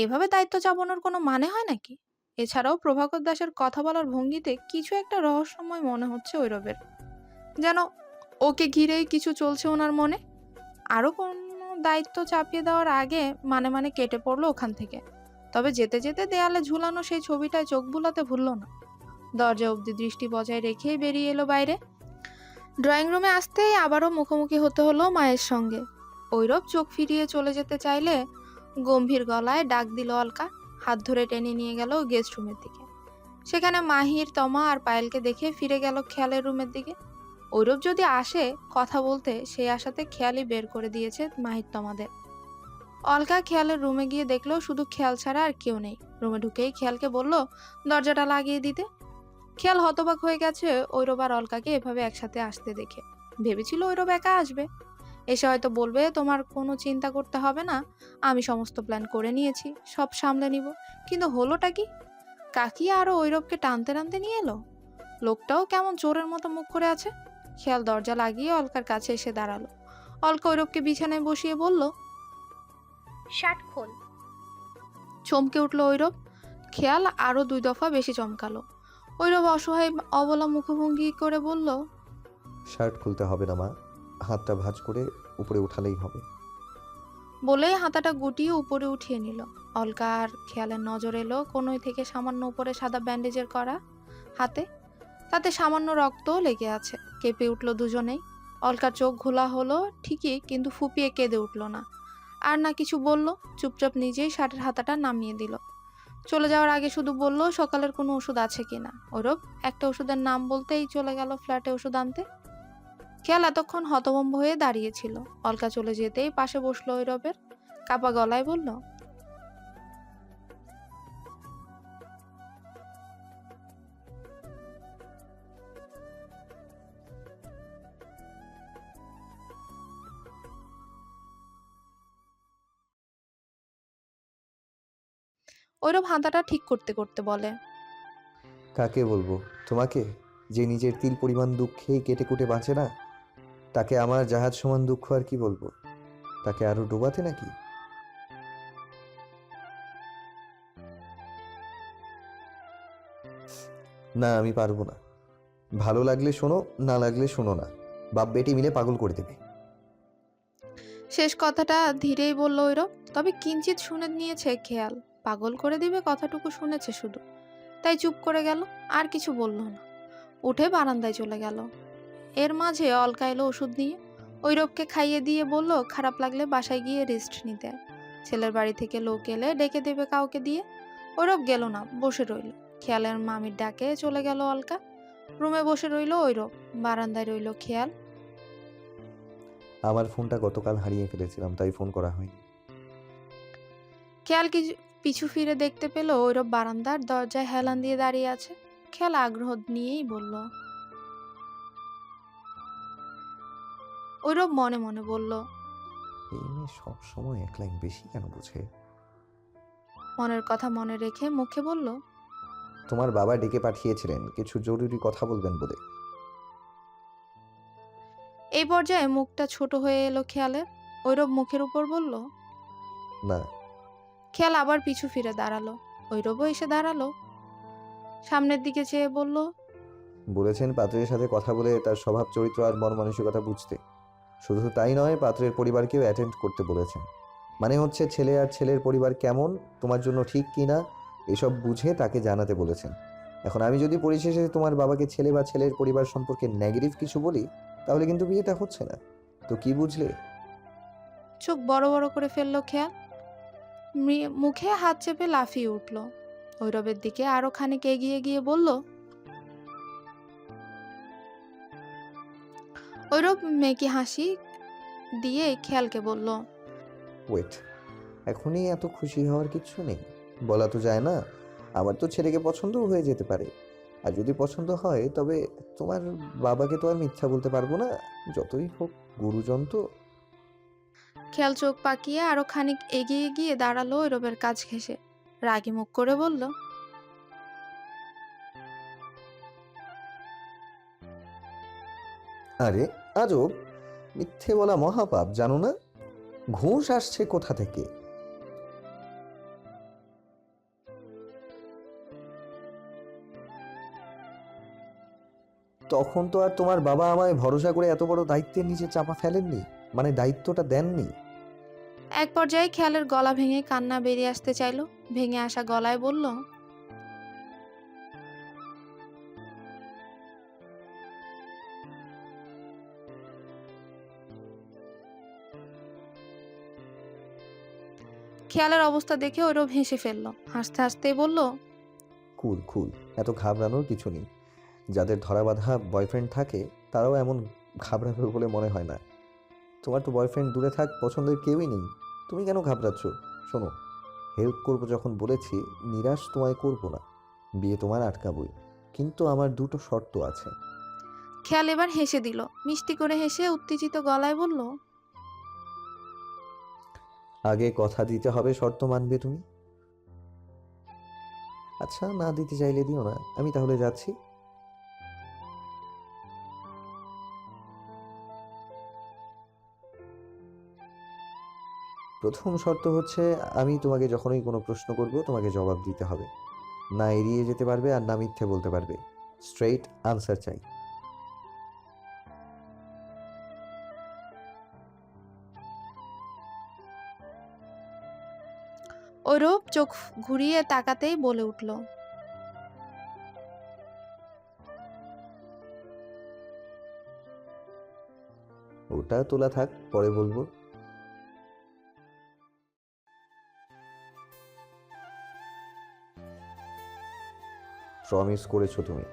এভাবে দায়িত্ব চাপানোর কোনো মানে হয় নাকি? এছাড়াও প্রভাকর দাসের কথা বলার ভঙ্গিতে কিছু একটা রহস্যময় মনে হচ্ছে ঐরবের, যেন ওকে ঘিরেই কিছু চলছে ওনার মনে। আরো কোনো দায়িত্ব চাপিয়ে দেওয়ার আগে মানে মানে কেটে পড়লো ওখান থেকে। তবে যেতে যেতে দেয়ালে ঝুলানো সেই ছবিটায় চোখ বুলাতে ভুলল না। দরজা অবধি দৃষ্টি বজায় রেখেই বেরিয়ে এলো বাইরে। ড্রয়িং রুমে আসতেই আবারও মুখোমুখি হতে হলো মায়ের সঙ্গে। ঐরব চোখ ফিরিয়ে চলে যেতে চাইলে গম্ভীর গলায় ডাক দিল অলকা। হাত ধরে টেনে নিয়ে গেল গেস্ট রুমের দিকে। সেখানে মাহির, তমা আর পায়েলকে দেখে ফিরে গেল খেয়ালের রুমের দিকে। ঐরব যদি আসে কথা বলতে, সেই আশাতে খেয়ালই বের করে দিয়েছে মাহির, তমাদের। অলকা খেয়ালের রুমে গিয়ে দেখলো শুধু খেয়াল ছাড়া আর কেউ নেই। রুমে ঢুকেই খেয়ালকে বলল দরজাটা লাগিয়ে দিতে। খেয়াল হতবাক হয়ে গেছে ঐরব আর অলকাকে এভাবে একসাথে আসতে দেখে। ভেবেছিল ঐরব একা আসবে, এসে হয়তো বলবে তোমার কোনো চিন্তা করতে হবে না, আমি সমস্ত প্ল্যান করে নিয়েছি, সব সামলে নিব। কিন্তু হলোটা কি? কাকিয়া আরো ঐরবকে টানতে টানতে নিয়ে এলো। লোকটাও কেমন চোরের মতো মুখ করে আছে। খেয়াল দরজা লাগিয়ে অলকার কাছে এসে দাঁড়ালো। অলকা ঐরবকে বিছানায় বসিয়ে বলল, শার্ট খোল। চমকে উঠল ঐরব। খেয়াল আরো 2 দফা বেশি চমকালো। ঐরব অসহায় অবলা মুখভঙ্গি করে বলল, শার্ট খুলতে হবে না মা, হাতটা ভাঁজ করে উপরে উঠালেই হবে। বলেই হাতাটা গুটিয়ে উপরে উঠিয়ে নিল। অলকা আর খেয়ালের নজর এলো কোনোই থেকে সামান্য উপরে সাদা ব্যান্ডেজের করা হাতে। তাতে সামান্য রক্তও লেগে আছে। কেঁপে উঠল দুজনেই। অলকার চোখ ঘোলা হলো ঠিকই, কিন্তু ফুপিয়ে কেঁদে উঠল না। আর না কিছু বলল, চুপচাপ নিজেই শার্টের হাতাটা নামিয়ে দিল। চলে যাওয়ার আগে শুধু বলল সকালের কোনো ওষুধ আছে কিনা। ওরব একটা ওষুধের নাম বলতেই চলে গেল ফ্ল্যাটে ওষুধ আনতে। খেয়াল এতক্ষণ হতভম্ব হয়ে দাঁড়িয়েছিল। অলকা চলে যেতেই পাশে বসলো ঐরবের। কাপা গলায় বলল, ঐরব হাতাটা ঠিক করতে করতে বলে, কাকে বলবো? তোমাকে? যে নিজের তিল পরিমাণ দুঃখেই কেটে কুটে বাঁচে না, তাকে আমার জাহাজ সমান দুঃখ আর কি বলবো? তাকে আরো ডোবাতে নাকি? না, আমি পারবো না। ভালো লাগলে শোনো, না লাগলে শোনো না। বাপ বেটি মিলে পাগল করে দেবে। শেষ কথাটা ধীরেই বলল ঐরব। তবে কিঞ্চিত শুনে নিয়েছে খেয়াল। পাগল করে দিবে কথাটুকু শুনেছে শুধু, তাই চুপ করে গেল। আর কিছু বলল না। উঠে বারান্দায় চলে গেল। এর মাঝে অলকা এলো ওষুধ নিয়ে। ঐরবকে খাইয়ে দিয়ে বলল খারাপ লাগলে বাসায় গিয়ে রেস্ট নিতে। ছেলের বাড়ি থেকে লোক এলে ডেকে দেবে কাউকে দিয়ে। ঐরব গেল না, বসে রইল। খেয়ালের মামির ডাকে চলে গেল অলকা। রুমে বসে রইল ঐরব। বারান্দায় রইল খেয়াল। আমার ফোনটা গতকাল হারিয়ে ফেলেছিলাম, তাই ফোন করা হয়নি। খেয়াল কিছু পিছু ফিরে দেখতে পেল ঐরব বারান্দার দরজায় হেলান দিয়ে দাঁড়িয়ে আছে। খেয়াল আগ্রহ নিয়েই বলল, ঐরব মনে মনে বলল, এই মেয়ে সবসময় এক লাইন বেশি কেন বুঝে? মনের কথা মনে রেখে মুখে বলল, তোমার বাবা ডেকে পাঠিয়েছিলেন কিছু জরুরি কথা বলবেন বলে। এই পর্যায়ে মুখটা ছোট হয়ে এলো খেয়ালের। ঐরব মুখের উপর বলল, না। খেয়াল আবার পিছু ফিরে দাঁড়ালো। ঐরবও এসে দাঁড়ালো। সামনের দিকে চেয়ে বলল, বলেছেন পাত্রের সাথে কথা বলে তার স্বভাব চরিত্র আর মন মানসিকতা বুঝতে। শুধু তাই নয়, পাত্রের পরিবারকেও অ্যাটেন্ড করতে বলেছেন। মানে হচ্ছে ছেলে আর ছেলের পরিবার কেমন, তোমার জন্য ঠিক কি না, এসব বুঝে তাকে জানাতে বলেছেন। এখন আমি যদি পরিশেষে তোমার বাবাকে ছেলে বা ছেলের পরিবার সম্পর্কে নেগেটিভ কিছু বলি, তাহলে কিন্তু বিয়েটা হচ্ছে না। তো কি বুঝলে? চোখ বড় বড় করে ফেলল খেয়াল। মুখে হাত চেপে লাফিয়ে উঠল। ঐরবের দিকে আরো খানিক এগিয়ে গিয়ে বলল, ঐরব মেকি হাসি দিয়ে খেয়ালকে বলল, ওয়েট, এখনই এত খুশি হওয়ার কিছু নেই। বলা তো যায় না, আমার তো ছেলেকে পছন্দও হয়ে যেতে পারে। আর যদি পছন্দ হয়, তবে তোমার বাবাকে তো আর মিথ্যা বলতে পারবো না, যতই হোক গুরুজন তো। খেয়াল চোখ পাকিয়ে আরো খানিক এগিয়ে গিয়ে দাঁড়ালো ঐরবের কাছ ঘেঁষে। রাগী মুখ করে বলল, আরে আজব, মিথ্যে বলা মহাপাপ, জানো না? ঘুষ আসছে কোথা থেকে? তখন তো আর তোমার বাবা আমায় ভরসা করে এত বড় দায়িত্বের নিচে চাপা ফেলেননি, মানে দায়িত্বটা দেননি। এক পর্যায়ে খেয়ালের গলা ভেঙে কান্না বেরিয়ে আসতে চাইলো। ভেঙে আসা গলায় বলল, খেয়ালের অবস্থা দেখে ঐরব হেসে ফেলল। হাসতে হাসতেই বলল, কুল কুল, এত ঘাবড়ানোর কিছু নেই। যাদের ধরা বাঁধা বয়ফ্রেন্ড থাকে তারাও এমন ঘাবড়াবে বলে মনে হয় না। তোমার তো বয়ফ্রেন্ড দূরে থাক, পছন্দের কেউই নেই, তুমি কেন ঘাবড়াচ্ছ? শোনো, হেল্প করবো যখন বলেছি, নিরাশ তোমায় করবো না, বিয়ে তোমার আটকাবই, কিন্তু আমার দুটো শর্ত আছে। খেয়াল এবার হেসে দিল। মিষ্টি করে হেসে উত্তেজিত গলায় বলল, আগে কথা দিতে হবে শর্ত মানবে তুমি। আচ্ছা, না দিতে চাইলে দিও না, আমি তাহলে যাচ্ছি। প্রথম শর্ত হচ্ছে, আমি তোমাকে যখনই কোনো প্রশ্ন করব তোমাকে জবাব দিতে হবে, না এড়িয়ে যেতে পারবে আর না মিথ্যে বলতে পারবে, স্ট্রেইট আনসার চাই। ঐরব চোখ ঘুরিয়ে তাকাতেই বলে উঠল, ওটা তোলা থাক, পরে বলবো। প্রমিস করেছো তুমি?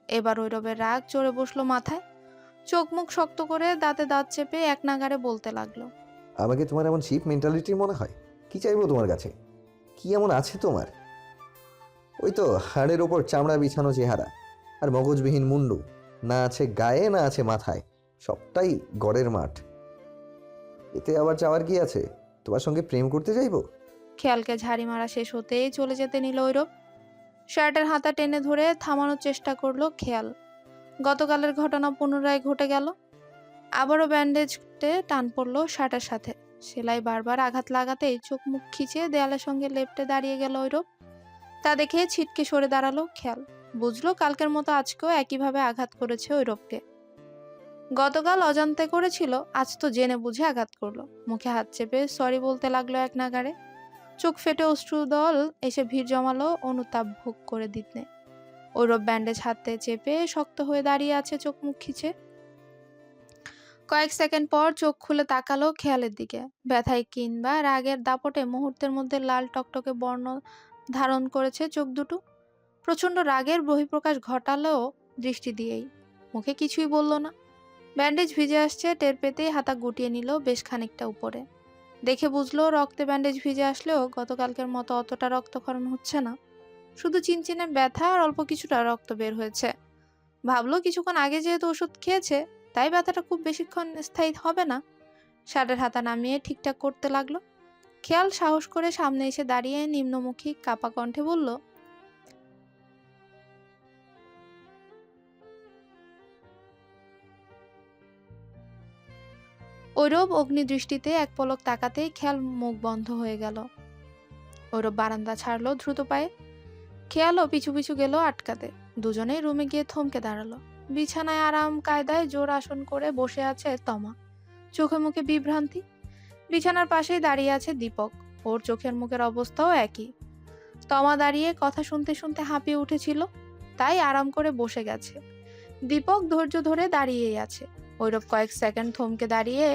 এবার ঐরবের রাগ চড়ে বসলো মাথায়। চোখ মুখ শক্ত করে দাঁতে দাঁত চেপে এক নাগাড়ে বলতে লাগলো, আমাকে তোমার এমন চিপ মেন্টালিটির মনে হয়? কি চাইবো তোমার কাছে? কি এমন আছে তোমার? ওই তো হাড়ের ওপর চামড়া বিছানো চেহারা আর মগজবিহীন মুন্ডু, না আছে গায়ে না আছে মাথায়, সবটাই গড়ের মাঠ। এতে আবার চাওয়ার কি আছে? তোমার সঙ্গে প্রেম করতে চাইবো? খেয়ালকে ঝাড়ি মারা শেষ হতেই চলে যেতে নিল ঐরব। শার্টের হাতা টেনে ধরে থামানোর চেষ্টা করলো খেয়াল। গতকালের ঘটনা পুনরায় ঘটে গেল। আবারও ব্যান্ডেজে টান পড়লো শার্টের সাথে। সেলাই বারবার আঘাত লাগাতেই চোখ মুখ খিচে দেয়ালের সঙ্গে লেপ্টে দাঁড়িয়ে গেল ঐরব। তা দেখে ছিটকে সরে দাঁড়ালো খেয়াল। বুঝলো কালকের মতো আজকেও একইভাবে আঘাত করেছে ঐরবকে। গতকাল অজান্তে করেছিল, আজ তো জেনে বুঝে আঘাত করলো। মুখে হাত চেপে সরি বলতে লাগলো এক নাগাড়ে। চোখ ফেটে অশ্রুদল এসে ভিড় জমালো অনুতাপ ভোগ করে দিতে। ঐরব ব্যান্ডেজ হাতে চেপে শক্ত হয়ে দাঁড়িয়ে আছে, চোখ মুখ খিচে। কয়েক সেকেন্ড পর চোখ খুলে তাকালো খেয়ালের দিকে। ব্যথায় কিংবা রাগের দাপটে মুহূর্তের মধ্যে লাল টকটকে বর্ণ ধারণ করেছে চোখ দুটো। প্রচন্ড রাগের বহিঃপ্রকাশ ঘটালেও দৃষ্টি দিয়েই। মুখে কিছুই বলল না। ব্যান্ডেজ ভিজে আসছে টের পেতেই হাতা গুটিয়ে নিল বেশ খানিকটা উপরে। দেখে বুঝলো রক্তে ব্যান্ডেজ ভিজে আসলেও গতকালকের মতো অতটা রক্তক্ষরণ হচ্ছে না। শুধু চিনচিনে ব্যথা আর অল্প কিছুটা রক্ত বের হয়েছে। ভাবলো কিছুক্ষণ আগে যেহেতু ওষুধ খেয়েছে তাই ব্যথাটা খুব বেশিক্ষণ স্থায়ী হবে না। শার্টের হাতা নামিয়ে ঠিকঠাক করতে লাগলো। খেয়াল সাহস করে সামনে এসে দাঁড়িয়ে নিম্নমুখী কাপা কণ্ঠে বলল, ঐরব অগ্নিদৃষ্টিতে এক পলক তাকাতেই খেয়াল মুখ বন্ধ হয়ে গেল। ঐরব বারান্দা ছাড়লো দ্রুত পায়ে। খেয়ালও পিছু পিছু গেল আটকাতে। দুজনেই রুমে গিয়ে থমকে দাঁড়ালো। বিছানায় আরাম কায়দায় জোর আসন করে বসে আছে তমা, চোখে মুখে বিভ্রান্তি। বিছানার পাশেই দাঁড়িয়ে আছে দীপক, ওর চোখের মুখের অবস্থাও একই। তমা দাঁড়িয়ে কথা শুনতে শুনতে হাঁপিয়ে উঠেছিল, তাই আরাম করে বসে গেছে। দীপক ধৈর্য ধরে দাঁড়িয়েই আছে। ঐরব কয়েক সেকেন্ড থমকে দাঁড়িয়ে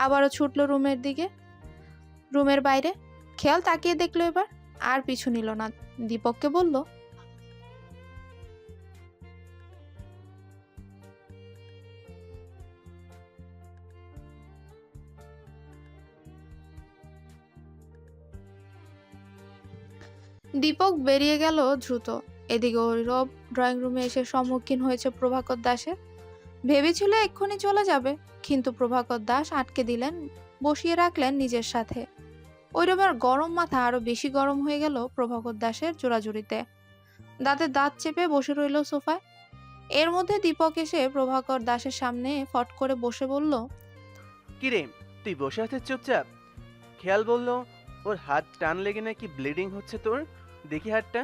আবারও ছুটলো রুমের দিকে, রুমের বাইরে। খেয়াল তাকিয়ে দেখলো এবার, আর পিছু নিল না। দীপককে বলল, দীপক বেরিয়ে গেল দ্রুত। এদিকে ঐরব ড্রয়িং রুমে এসে সম্মুখীন হয়েছে প্রভাকর দাসের। ভেবেছিল এক্ষুনি চলে যাবে, কিন্তু প্রভাকর দাস আটকে দিলেন, বসিয়ে রাখলেন নিজের সাথে। ঐরবের গরম মাথা আরো বেশি গরম হয়ে গেল প্রভাকর দাসের জোরাজুরিতে। দাঁতে দাঁত চেপে বসে রইল সোফায়। এর মধ্যে দীপক এসে প্রভাকর দাসের সামনে ফট করে বসে বলল, কিরে, তুই বসে আছিস চুপচাপ? খেয়াল বলল ওর হাত টান লেগে নাকি ব্লিডিং হচ্ছে তোর। দেখি হাতটা।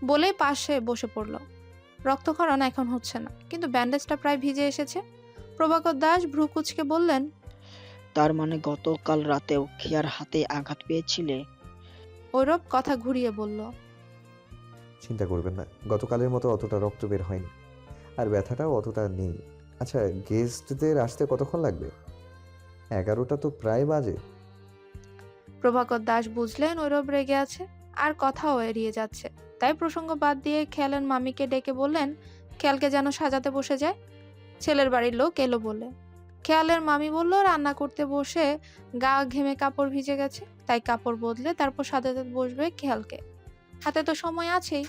বলেই পাশে বসে পড়ল। রক্তক্ষরণ এখন হচ্ছে না, কিন্তু ব্যান্ডেজটা প্রায় ভিজে এসেছে। প্রভাকর দাস ভ্রু কুঁচকে বললেন, তার মানে গতকাল রাতেও খেয়ার হাতে আঘাত পেয়েছিলে? ঐরব কথা ঘুরিয়ে বলল, চিন্তা করবেন না, গতকালের মতো অতটা রক্ত বের হয়নি, আর ব্যথাটাও অতটা নেই। আচ্ছা, গেস্টদের আসতে কতক্ষণ লাগবে? 11টা তো প্রায় বাজে। প্রভাকর দাস বুঝলেন ঐরব রেগে আছে আর কথাও এড়িয়ে যাচ্ছে, তাই প্রসঙ্গ বাদ দিয়ে খেয়ালের মামিকে ডেকে বললেন খেয়ালকে যেন সাজাতে বসে যায়, ছেলের বাড়ির লোক এলো বলে। খেয়ালের মামি বলল রান্না করতে বসে গা ঘেমে কাপড় ভিজে গেছে, তাই কাপড় বদলে তারপর সাজাতে বসবে খেয়ালকে, হাতে তো সময় আছেই।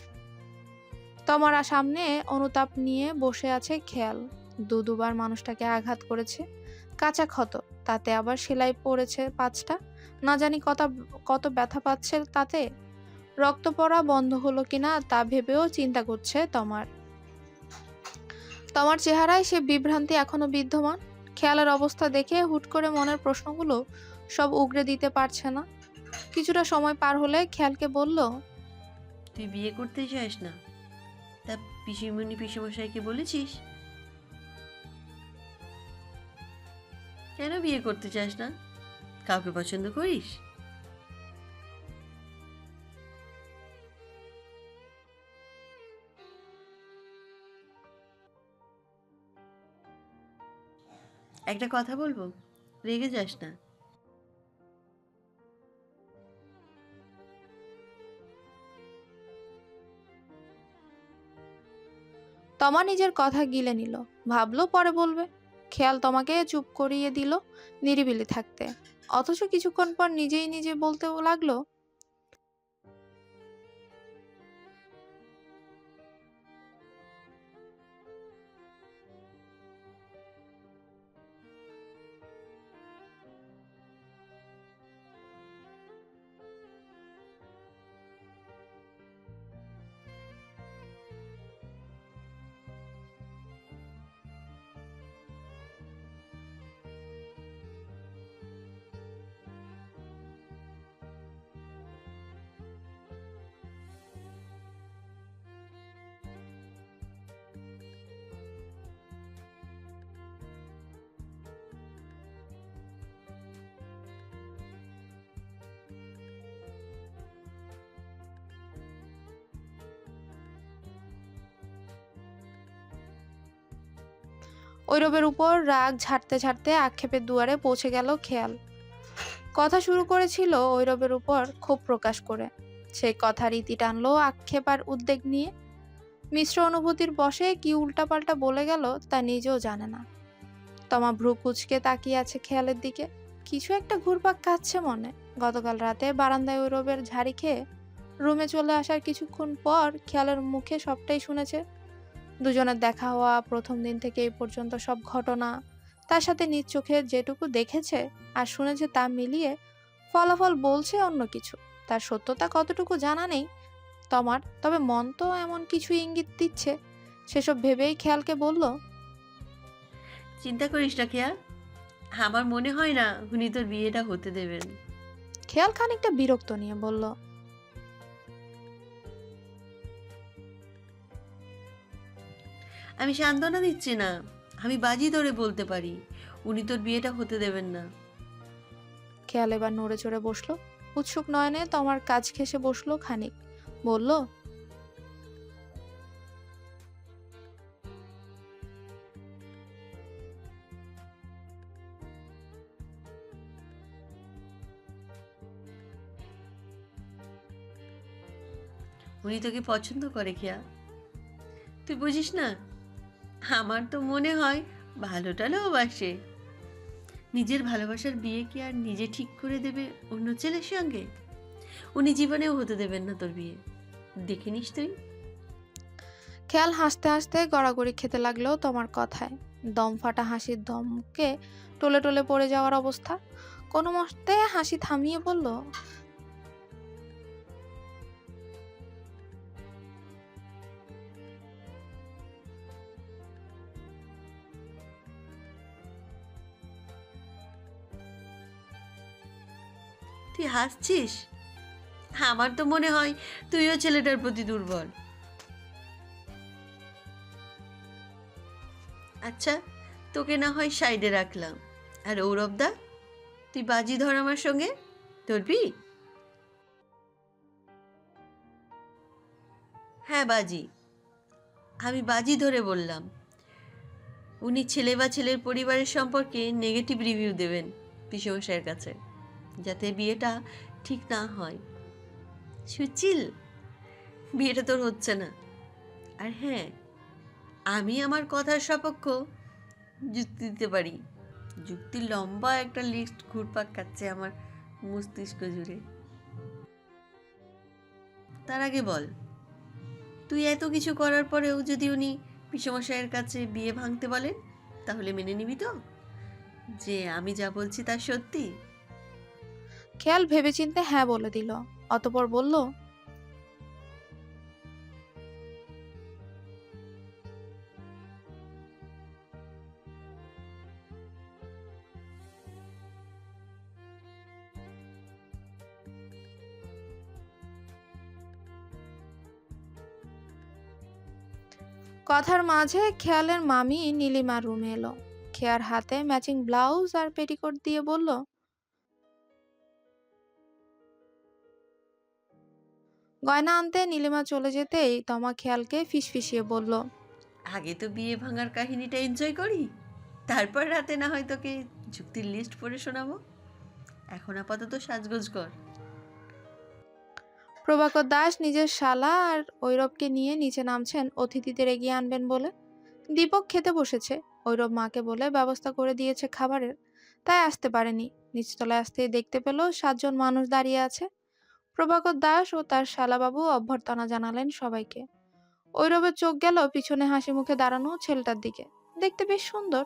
তোমার সামনে অনুতাপ নিয়ে বসে আছে খেয়াল। দুবার মানুষটাকে আঘাত করেছে, কাঁচা ক্ষত, তাতে আবার সেলাই পড়েছে 5টা, না জানি কত কত ব্যথা পাচ্ছে তাতে। রক্ত পড়া বন্ধ হলো কিনা তা ভেবেও চিন্তা করছে তোমার। তোমার চেহারায় সে বিভ্রান্তি এখনো বিদ্যমান। খেয়ালের অবস্থা দেখে হুট করে মনের প্রশ্নগুলো সব উগরে দিতে পারছে না। কিছুটা সময় পার হলে খেয়ালকে বলল, তুই বিয়ে করতে চাস না? তা পিসিমণি পিসেমশাইকে বলেছিস? কেন বিয়ে করতে চাস না? কাউকে পছন্দ করিস? একটা কথা বলবো, রেগে যাস না। তমা নিজের কথা গিলে নিল, ভাবলো পরে বলবে। খেয়াল তোমাকে চুপ করিয়ে দিল নিরিবিলি থাকতে, অথচ কিছুক্ষণ পর নিজেই নিজে বলতে লাগলো, ঐরবের উপর রাগ ঝাড়তে ঝাড়তে আক্ষেপের দুয়ারে পৌঁছে গেল খেয়াল। কথা শুরু করেছিল ঐরবের উপর ক্ষোভ প্রকাশ করে, সেই কথা রীতি টানলো আক্ষেপ আর উদ্বেগ নিয়ে। মিশ্র অনুভূতির বশে কি উল্টাপাল্টা বলে গেল তা নিজেও জানে না। তমা ভ্রু কুচকে তাকিয়ে আছে খেয়ালের দিকে, কিছু একটা ঘুরপাক খাচ্ছে মনে। গতকাল রাতে বারান্দায় ঐরবের ঝাড়ি খেয়ে রুমে চলে আসার কিছুক্ষণ পর খেয়ালের মুখে সবটাই শুনেছে। দুজনের দেখা হওয়া প্রথম দিন থেকে এই পর্যন্ত সব ঘটনা, তার সাথে নিজ চোখে যেটুকু দেখেছে আর শুনেছে তা মিলিয়ে ফলাফল বলছে অন্য কিছু। তার সত্যতা কতটুকু জানা নেই তোমার, তবে মন তো এমন কিছু ইঙ্গিত দিচ্ছে। সেসব ভেবেই খেয়ালকে বলল, চিন্তা করিস না খেয়া, আমার মনে হয় না উনি তোর বিয়েটা হতে দেবেন। খেয়াল খানিকটা বিরক্ত নিয়ে বলল, আমি সান্ত্বনা দিচ্ছি না, আমি বাজি ধরে বলতে পারি উনি তোর বিয়েটা হতে দেবেন না। খেয়াল এবার নড়ে চড়ে বসলো, উৎসুক নয়নে তোমার কাজ ঘেঁষে বসলো খানিক, বলল, উনি তোকে পছন্দ করে খেয়া, তুই বুঝিস না? আমার তো মনে হয় ভালোটালেও বাসে। নিজের ভালোবাসার বিয়ে কি আর নিজে ঠিক করে দেবে অন্য ছেলের সঙ্গে? উনি জীবনেও হতে দেবেন না তোর বিয়ে, দেখে নিস তুই। খেয়াল হাসতে হাসতে গড়াগড়ি খেতে লাগলো তোমার কথায়। দম ফাটা হাসির দমকে টলে টলে পড়ে যাওয়ার অবস্থা। কোনো মতে হাসি থামিয়ে বলল, তুই হাসছিস? আমার তো মনে হয় তুইও ছেলেটার প্রতি দুর্বল। আচ্ছা, তোকে না হয় সাইডে রাখলাম, আর ঔরবদা, তুই বাজি ধর আমার সঙ্গে, ধরবি? হ্যাঁ বাজি, আমি বাজি ধরে বললাম উনি ছেলে বা ছেলের পরিবারের সম্পর্কে নেগেটিভ রিভিউ দেবেন পিসেমশাইয়ের কাছে, যাতে বিয়েটা ঠিক না হয়। সুচিল, বিয়েটা তোর হচ্ছে না। আর হ্যাঁ, আমি আমার কথার সপক্ষ যুক্তি দিতে পারি। যুক্তির লম্বা একটা লিস্ট ঘুরপাক খাচ্ছে আমার মস্তিষ্ক জুড়ে। তার আগে বল, তুই এত কিছু করার পরেও যদি উনি পিসেমশাইয়ের কাছে বিয়ে ভাঙতে বলেন, তাহলে মেনে নিবি তো যে আমি যা বলছি তা সত্যি? খেয়াল ভেবেচিন্তে হ্যাঁ বলে দিল। অতঃপর বলল, কথার মাঝে খেয়ালের মামি নীলিমা রুমে এলো। খেয়ার হাতে ম্যাচিং ব্লাউজ আর পেটিকোট দিয়ে বলল, গয়না আনতে নীলিমা চলে যেতেই তমা খেয়ালকে ফিসফিসিয়ে বলল, আগে তো বিয়ে ভাঙার কাহিনীটা এনজয় করি, তারপর রাতে না হয় তোকে যুক্তির লিস্ট পড়ে শোনাবো। এখন আপাতত সাজগোজ কর। প্রভাকর দাস নিজের শালা আর ঐরবকে নিয়ে নিচে নামছেন অতিথিদের এগিয়ে আনবেন বলে। দীপক খেতে বসেছে, ঐরব মাকে বলে ব্যবস্থা করে দিয়েছে খাবারের, তাই আসতে পারেনি। নিচতলায় আসতেই দেখতে পেল 7 জন মানুষ দাঁড়িয়ে আছে। প্রভাকর দাস ও তার শালাবাবু অভ্যর্থনা জানালেন সবাইকে। ঐরবের চোখ গেল পিছনে হাসি মুখে দাঁড়ানো ছেলেটার দিকে। দেখতে বেশ সুন্দর,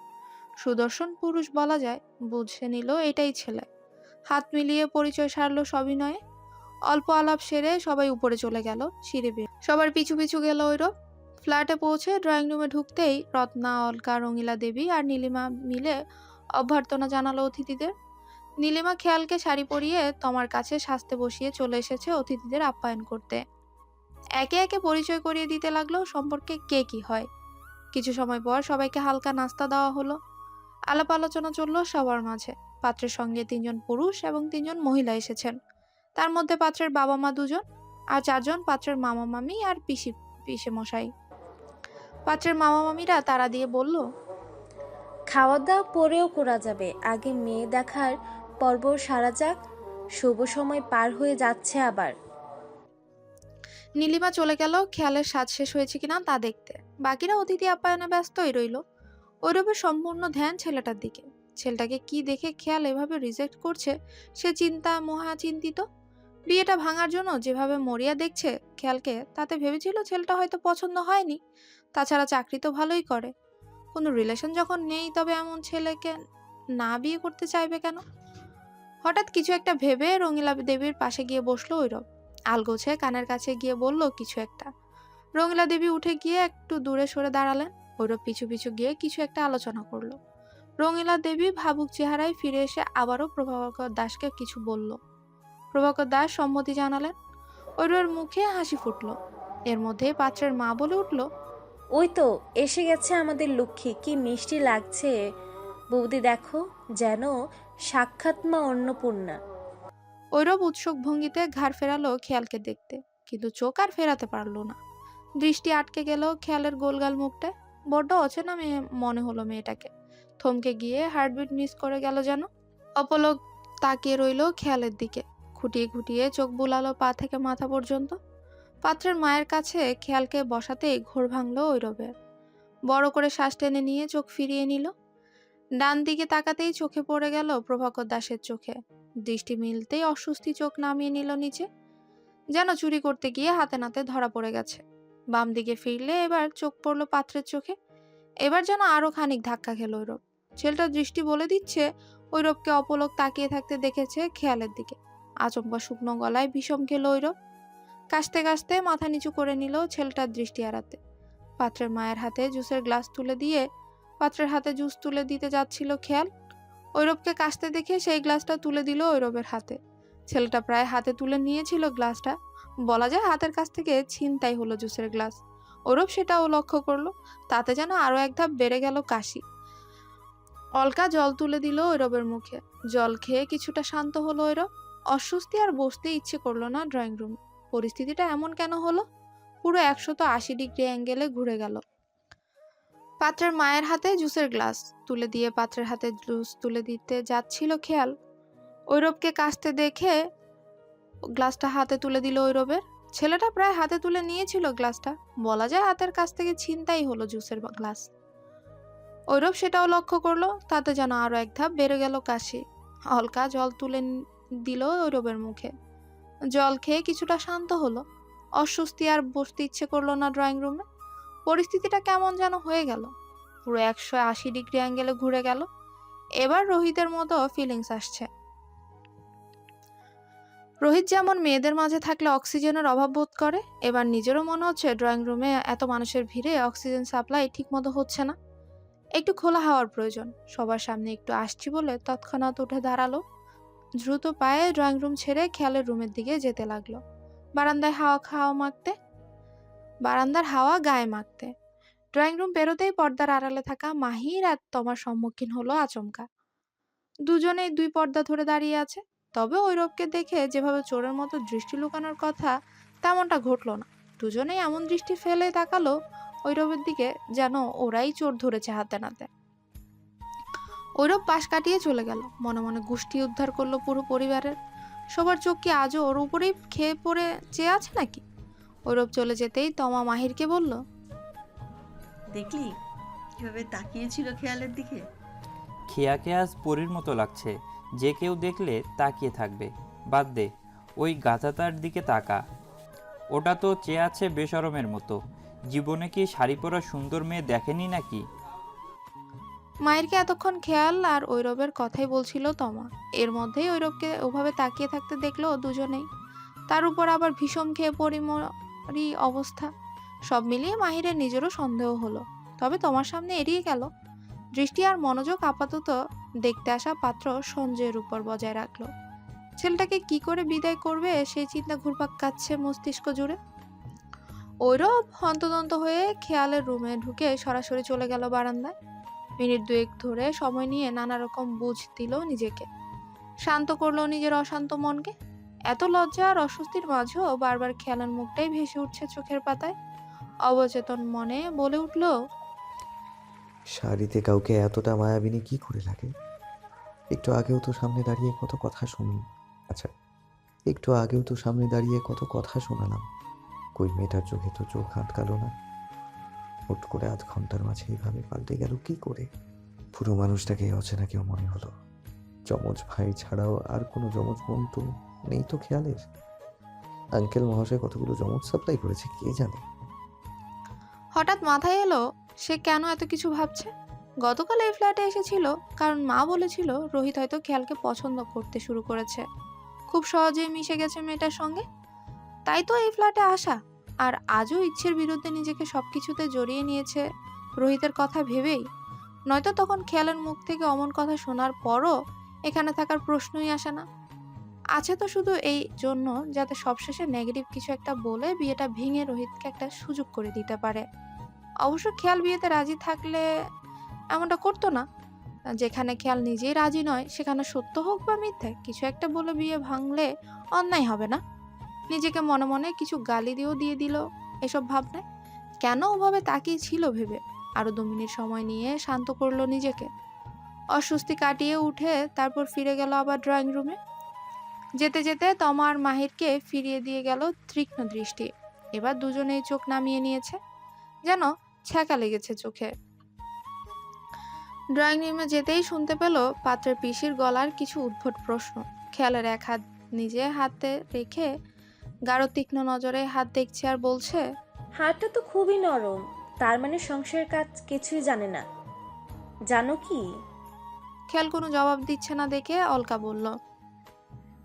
সুদর্শন পুরুষ বলা যায়। বুঝে নিল এটাই ছেলে। হাত মিলিয়ে পরিচয় সারলো সবিনয়ে। অল্প আলাপ সেরে সবাই উপরে চলে গেল সিঁড়ি বেয়ে। সবার পিছু পিছু গেল ঐরব। ফ্ল্যাটে পৌঁছে ড্রয়িং রুমে ঢুকতেই রত্না, অলকা, রঙিলা দেবী আর নীলিমা মিলে অভ্যর্থনা জানালো অতিথিদের। নীলিমা খেয়ালকে শাড়ি পরিয়ে তমার কাছে সাজতে বসিয়ে চলে এসেছে অতিথিদের আপ্যায়ন করতে। একে একে পরিচয় করিয়ে দিতে লাগলো সম্পর্কে কে কি হয়। কিছু সময় পর সবাইকে হালকা নাস্তা দেওয়া হলো। আলাপ আলোচনা চললো সবার মাঝে। পাত্রের সঙ্গে 3 জন পুরুষ এবং 3 জন মহিলা এসেছেন। তার মধ্যে পাত্রের বাবা মা 2 জন, আর 4 জন পাত্রের মামা মামি আর পিসে মশাই। পাত্রের মামা মামিরা তারা দিয়ে বলল, খাওয়া দাওয়া পরেও করা যাবে, আগে মেয়ে দেখার পর্ব সারা যাক, শুভ সময় পার হয়ে যাচ্ছে আবার। নীলিমা চলে গেল খেয়ালের সাজ শেষ হয়েছে কিনা তা দেখতে। বাকিরা অতিথি আপ্যায়নে ব্যস্তই রইল। ঐরবের সম্পূর্ণ ধ্যান ছেলেটার দিকে। ছেলেটাকে কি দেখে খেয়াল এভাবে রিজেক্ট করছে সে চিন্তা মহা চিন্তিত। বিয়েটা ভাঙার জন্য যেভাবে মরিয়া দেখছে খেয়ালকে, তাতে ভেবেছিল ছেলেটা হয়তো পছন্দ হয়নি। তাছাড়া চাকরি তো ভালোই করে, কোনো রিলেশন যখন নেই তবে এমন ছেলেকে না বিয়ে করতে চাইবে কেন? হঠাৎ কিছু একটা ভেবে রঙিলা দেবীর পাশে গিয়ে বসলো ঐরব। আলগোছে কানের কাছে গিয়ে বলল কিছু একটা। রঙিলা দেবী উঠে গিয়ে একটু দূরে সরে দাঁড়ালেন। ঐরব পিছু পিছু গিয়ে কিছু একটা আলোচনা করলো। রঙিলা দেবী ভাবুক চেহারায় ফিরে এসে আবারও প্রভাকর দাসকে কিছু বলল। প্রভাকর দাস সম্মতি জানালেন। ঐরবের মুখে হাসি ফুটলো। এর মধ্যে পাত্রের মা বলে উঠল, ওই তো এসে গেছে আমাদের লক্ষ্মী, কি মিষ্টি লাগছে বৌদি, দেখো যেন সাক্ষাৎ মা অন্নপূর্ণা। ঐরব উৎসুক ভঙ্গিতে ঘাড় ফেরালো খেয়ালকে দেখতে, কিন্তু চোখ আর ফেরাতে পারলো না। দৃষ্টি আটকে গেল খেয়ালের গোলগাল মুখটায়। বড্ড অচেনা মেয়ে মনে হলো মেয়েটাকে। থমকে গিয়ে হার্টবিট মিস করে গেল যেন। অপলক তাকিয়ে রইল খেয়ালের দিকে। খুঁটিয়ে খুঁটিয়ে চোখ বুলালো পা থেকে মাথা পর্যন্ত। পাত্রের মায়ের কাছে খেয়ালকে বসাতেই ঘোর ভাঙলো ঐরবের। বড় করে শ্বাস টেনে নিয়ে চোখ ফিরিয়ে নিল। ডান দিকে তাকাতেই চোখে পড়ে গেল প্রভাকর দাসের চোখে। দৃষ্টি মিলতেই অস্বস্তি চোখ নামিয়ে নিল নিচে, যেন চুরি করতে গিয়ে হাতে নাতে ধরা পড়ে গেছে। বাম দিকে ফিরলে এবার চোখ পড়লো পাত্রের চোখে। এবার যেন আরো খানিক ধাক্কা খেল ঐরব। ছেলেটার দৃষ্টি বলে দিচ্ছে ঐরবকে অপলক তাকিয়ে থাকতে দেখেছে খেয়ালের দিকে। আচমকা শুকনো গলায় বিষম খেল ঐরব। কাশতে কাশতে মাথা নিচু করে নিল ছেলেটার দৃষ্টি এড়াতে। পাত্রের মায়ের হাতে জুসের গ্লাস তুলে দিয়ে পাত্রের হাতে জুস তুলে দিতে যাচ্ছিল খেয়াল। ঐরবকে কাশতে দেখে সেই গ্লাসটা তুলে দিল ঐরবের হাতে। ছেলেটা প্রায় হাতে তুলে নিয়েছিল গ্লাসটা, বলা যায় হাতের কাছ থেকে ছিনতাই হলো জুসের গ্লাস। ঐরব সেটাও লক্ষ্য করলো। তাতে যেন আরো এক ধাপ বেড়ে গেল কাশি। অলকা জল তুলে দিল ঐরবের মুখে। জল খেয়ে কিছুটা শান্ত হলো ঐরব। অস্বস্তি আর বসতে ইচ্ছে করলো না ড্রয়িং রুম। পরিস্থিতিটা এমন কেন হলো? পুরো 180 ডিগ্রি অ্যাঙ্গেলে ঘুরে গেল। পাত্রের মায়ের হাতে জুসের গ্লাস তুলে দিয়ে পাত্রের হাতে জুস তুলে দিতে যাচ্ছিল খেয়াল। ঐরবকে কাশতে দেখে গ্লাসটা হাতে তুলে দিল ঐরবের। ছেলেটা প্রায় হাতে তুলে নিয়েছিল গ্লাসটা, বলা যায় হাতের কাছ থেকে ছিনতাই হলো জুসের গ্লাস। ঐরব সেটাও লক্ষ্য করলো। তাতে যেন আরো এক ধাপ বেড়ে গেল কাশি। অলকা জল তুলে দিল ঐরবের মুখে। জল খেয়ে কিছুটা শান্ত হলো। অস্বস্তি আর বসতে ইচ্ছে করলো না ড্রয়িং রুমে। পরিস্থিতিটা কেমন যেন হয়ে গেল। পুরো 180 ডিগ্রি অ্যাঙ্গেলে ঘুরে গেল। এবার রোহিতের মতো ফিলিংস আসছে। রোহিত যেমন মেয়েদের মাঝে থাকলে অক্সিজেনের অভাব বোধ করে, এবার নিজেরও মনে হচ্ছে ড্রয়িং রুমে এত মানুষের ভিড়ে অক্সিজেন সাপ্লাই ঠিকমতো হচ্ছে না। একটু খোলা হাওয়ার প্রয়োজন। সবার সামনে একটু আসছি বলে তৎক্ষণাৎ উঠে দাঁড়ালো। দ্রুত পায়ে ড্রয়িং রুম ছেড়ে খেয়ালের রুমের দিকে যেতে লাগলো। বারান্দার হাওয়া গায়ে মাখতে। ড্রয়িং রুম পেরোতেই পর্দার আড়ালে থাকা মাহির আর তমার সম্মুখীন হলো আচমকা। দুজনেই 2 পর্দা ধরে দাঁড়িয়ে আছে। তবে ঐরবকে দেখে যেভাবে চোরের মতো দৃষ্টি লুকানোর কথা, তেমনটা ঘটল না। দুজনেই এমন দৃষ্টি ফেলে তাকালো ঐরবের দিকে, যেন ওরাই চোর ধরেছে হাতে নাতে। ঐরব পাশ কাটিয়ে চলে গেল। মনে মনে গোষ্ঠী উদ্ধার করলো পুরো পরিবারের। সবার চোখ কি আজও ওর উপরেই খেয়ে পড়ে চেয়ে আছে নাকি? ঐরব চলে যেতেই তমা মাহিরকে বলল, দেখলি কিভাবে তাকিয়েছিল খেয়ালের দিকে? খেয়াকে আজ পরীর মতো লাগছে। যে কেউ দেখলে তাকিয়ে থাকবে। বাদ দে, ওই গাধাটার দিকে তাকা। ওটা তো চেয়ে আছে বেশরমের মতো। জীবনে কি শাড়ি পরা সুন্দর মেয়ে দেখেনি নাকি? মায়েরকে এতক্ষণ খেয়াল আর ঐরবের কথাই বলছিল তমা। এর মধ্যেই ঐরবকে ওভাবে তাকিয়ে থাকতে দেখলো দুজনেই। তার উপর আবার ভীষণ খেয়ে পরিমরি অবস্থা। সব মিলিয়ে মাহিরের নিজেরও সন্দেহ হলো। তবে তোমার সামনে এড়িয়ে গেল। দৃষ্টি আর মনোযোগ আপাতত দেখতে আসা পাত্র সঞ্জয়ের উপর বজায় রাখলো। ছেলেটাকে কি করে বিদায় করবে সেই চিন্তা ঘুরপাক কাচ্ছে মস্তিষ্ক জুড়ে। ঐরব হন্তদন্ত হয়ে খেয়ালের রুমে ঢুকে সরাসরি চলে গেল বারান্দায়। মিনিট 2 ধরে সময় নিয়ে নানা রকম বুঝ দিল নিজেকে। শান্ত করলো নিজের অশান্ত মনকে। এত লজ্জা আর অস্বস্তির মাঝেও বারবার খেয়ালের মুখটাই ভেসে উঠছে চোখের পাতায়। অবচেতন মনে বলে উঠল, শাড়িতে কাউকে এতটা মায়াবিনী কি করে লাগে? একটু আগেও তো সামনে দাঁড়িয়ে কত কথা শুনলাম। আচ্ছা, একটু আগেও তো সামনে দাঁড়িয়ে কত কথা শোনালাম। কই মেয়েটার চোখে তো চোখ আটকালো না। হুট করে আধ ঘন্টার মাঝে এইভাবে পাল্টে গেল কি করে? পুরো মানুষটাকে অচেনা কেউ মনে হলো। যমজ ভাই ছাড়াও আর কোনো যমজ বোন তো নেই তো খেয়ালের। আঙ্কেল মহাশয় কতগুলো যমজ সাপ্লাই করেছে কে জানে। হঠাৎ মাথায় এলো সে কেন এত কিছু ভাবছে। গতকাল এই ফ্ল্যাটে এসেছিল কারণ মা বলেছিল রোহিত হয়তো খেয়ালকে পছন্দ করতে শুরু করেছে। খুব সহজেই মিশে গেছে মেয়েটার সঙ্গে, তাই তো এই ফ্ল্যাটে আসা। আর আজও ইচ্ছের বিরুদ্ধে নিজেকে সবকিছুতে জড়িয়ে নিয়েছে রোহিতের কথা ভেবেই। নয়তো তখন খেয়ালের মুখ থেকে অমন কথা শোনার পরও এখানে থাকার প্রশ্নই আসে না। আছে তো শুধু এই জন্য যাতে সবশেষে নেগেটিভ কিছু একটা বলে বিয়েটা ভেঙে রোহিতকে একটা সুযোগ করে দিতে পারে। অবশ্য খেয়াল বিয়েতে রাজি থাকলে এমনটা করতো না। যেখানে খেয়াল নিজেই রাজি নয় সেখানে সত্য হোক বা মিথ্যে কিছু একটা বলে বিয়ে ভাঙলে অন্যায় হবে না। নিজেকে মনে মনে কিছু গালি দিয়ে দিল এসব ভাবনায়। কেন ওভাবে তাকিয়ে ছিল ভেবে আরো 2 মিনিট সময় নিয়ে শান্ত করলো নিজেকে। অস্বস্তি কাটিয়ে উঠে তারপর ফিরে গেল আবার ড্রয়িং রুমে। যেতে যেতে তমা আর মাহিরকে ফিরিয়ে দিয়ে গেল তীক্ষ্ণ দৃষ্টি। এবার দুজনেই চোখ নামিয়ে নিয়েছে, যেন ছ্যাঁকা লেগেছে চোখে। ড্রয়িং রুমে যেতেই শুনতে পেল পাত্রের পিসির গলার কিছু উদ্ভট প্রশ্ন। খেয়ালের এক হাত নিজে হাতে রেখে গাঢ় তীক্ষ্ণ নজরে হাত দেখছে আর বলছে, হাতটা তো খুবই নরম, তার মানে সংসারের কাজ কিছুই জানে না। জানো কি? খেয়াল কোনো জবাব দিচ্ছে না দেখে অলকা বলল,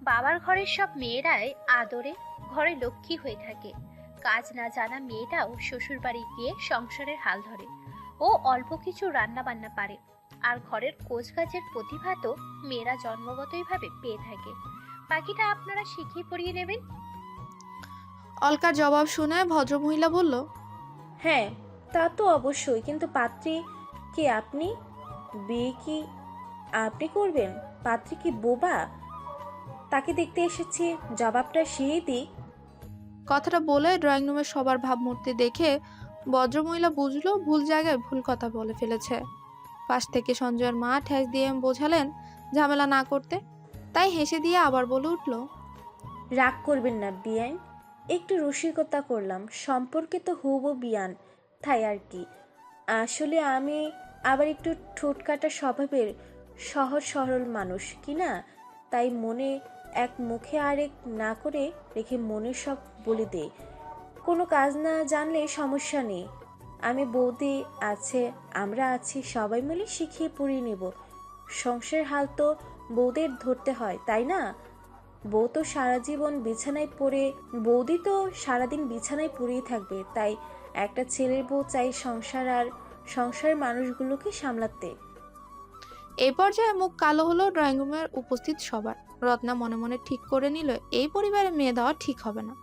বাবার ঘরের সব মেয়েরাই আদরে ঘরে লক্ষ্মী হয়ে থাকে। কাজ না জানা মেয়েটাও শ্বশুর বাড়ি গিয়ে সংসারের হাল ধরে। ও অল্প কিছু রান্না বান্না পারে, আর ঘরের কোজ কাজের প্রতিভা তো মেয়েরা জন্মগতই ভাবে পেয়ে থাকে। বাকিটা আপনারা শিখিয়ে পড়িয়ে নেবেন। অলকার জবাব শুনে ভদ্রমহিলা বলল, হ্যাঁ, তা তো অবশ্যই, কিন্তু পাত্রী কি আপনি? বিয়ে কি আপনি করবেন? পাত্রী কি বোবা? তাকে দেখতে এসেছি, জবাবটা সেই দিক। কথাটা বলে ড্রয়িং রুমে সবার ভাবমূর্তি দেখে ভদ্রমহিলা বুঝলো ভুল জায়গায় ভুল কথা বলে ফেলেছে। পাশ থেকে সঞ্জয়ের মা ঠেস দিয়ে বোঝালেন ঝামেলা না করতে, তাই হেসে দিয়ে আবার বলে উঠল, রাগ করবেন না বিয়ান, একটু রসিকতা করলাম, সম্পর্কে তো হবো বিয়ান, তাই আর কি। আসলে আমি আবার একটু ঠোঁটকাটা স্বভাবের, সহজ সরল মানুষ কি না, তাই মনে এক মুখে আরেক না করে রেখে মনের সব বলে দে। কোনো কাজ না জানলে সমস্যা নেই, আমি বৌদি আছে, আমরা আছি, সবাই মিলে শিখিয়ে পড়িয়ে নেব। সংসারের হাল তো বৌদের ধরতে হয়, তাই না? বউ তো সারা জীবন বিছানায় পড়ে, বৌদি তো সারাদিন বিছানায় পড়েই থাকবে, তাই একটা ছেলের বউ চাই সংসার আর সংসারের মানুষগুলোকে সামলাতে। এই পর্যায়ে মুখ কালো হলো ড্রয়িং রুমের উপস্থিত সবার। রত্না মনে মনে ঠিক করে নিল এই পরিবারে মেয়ে দেওয়া ঠিক হবে না।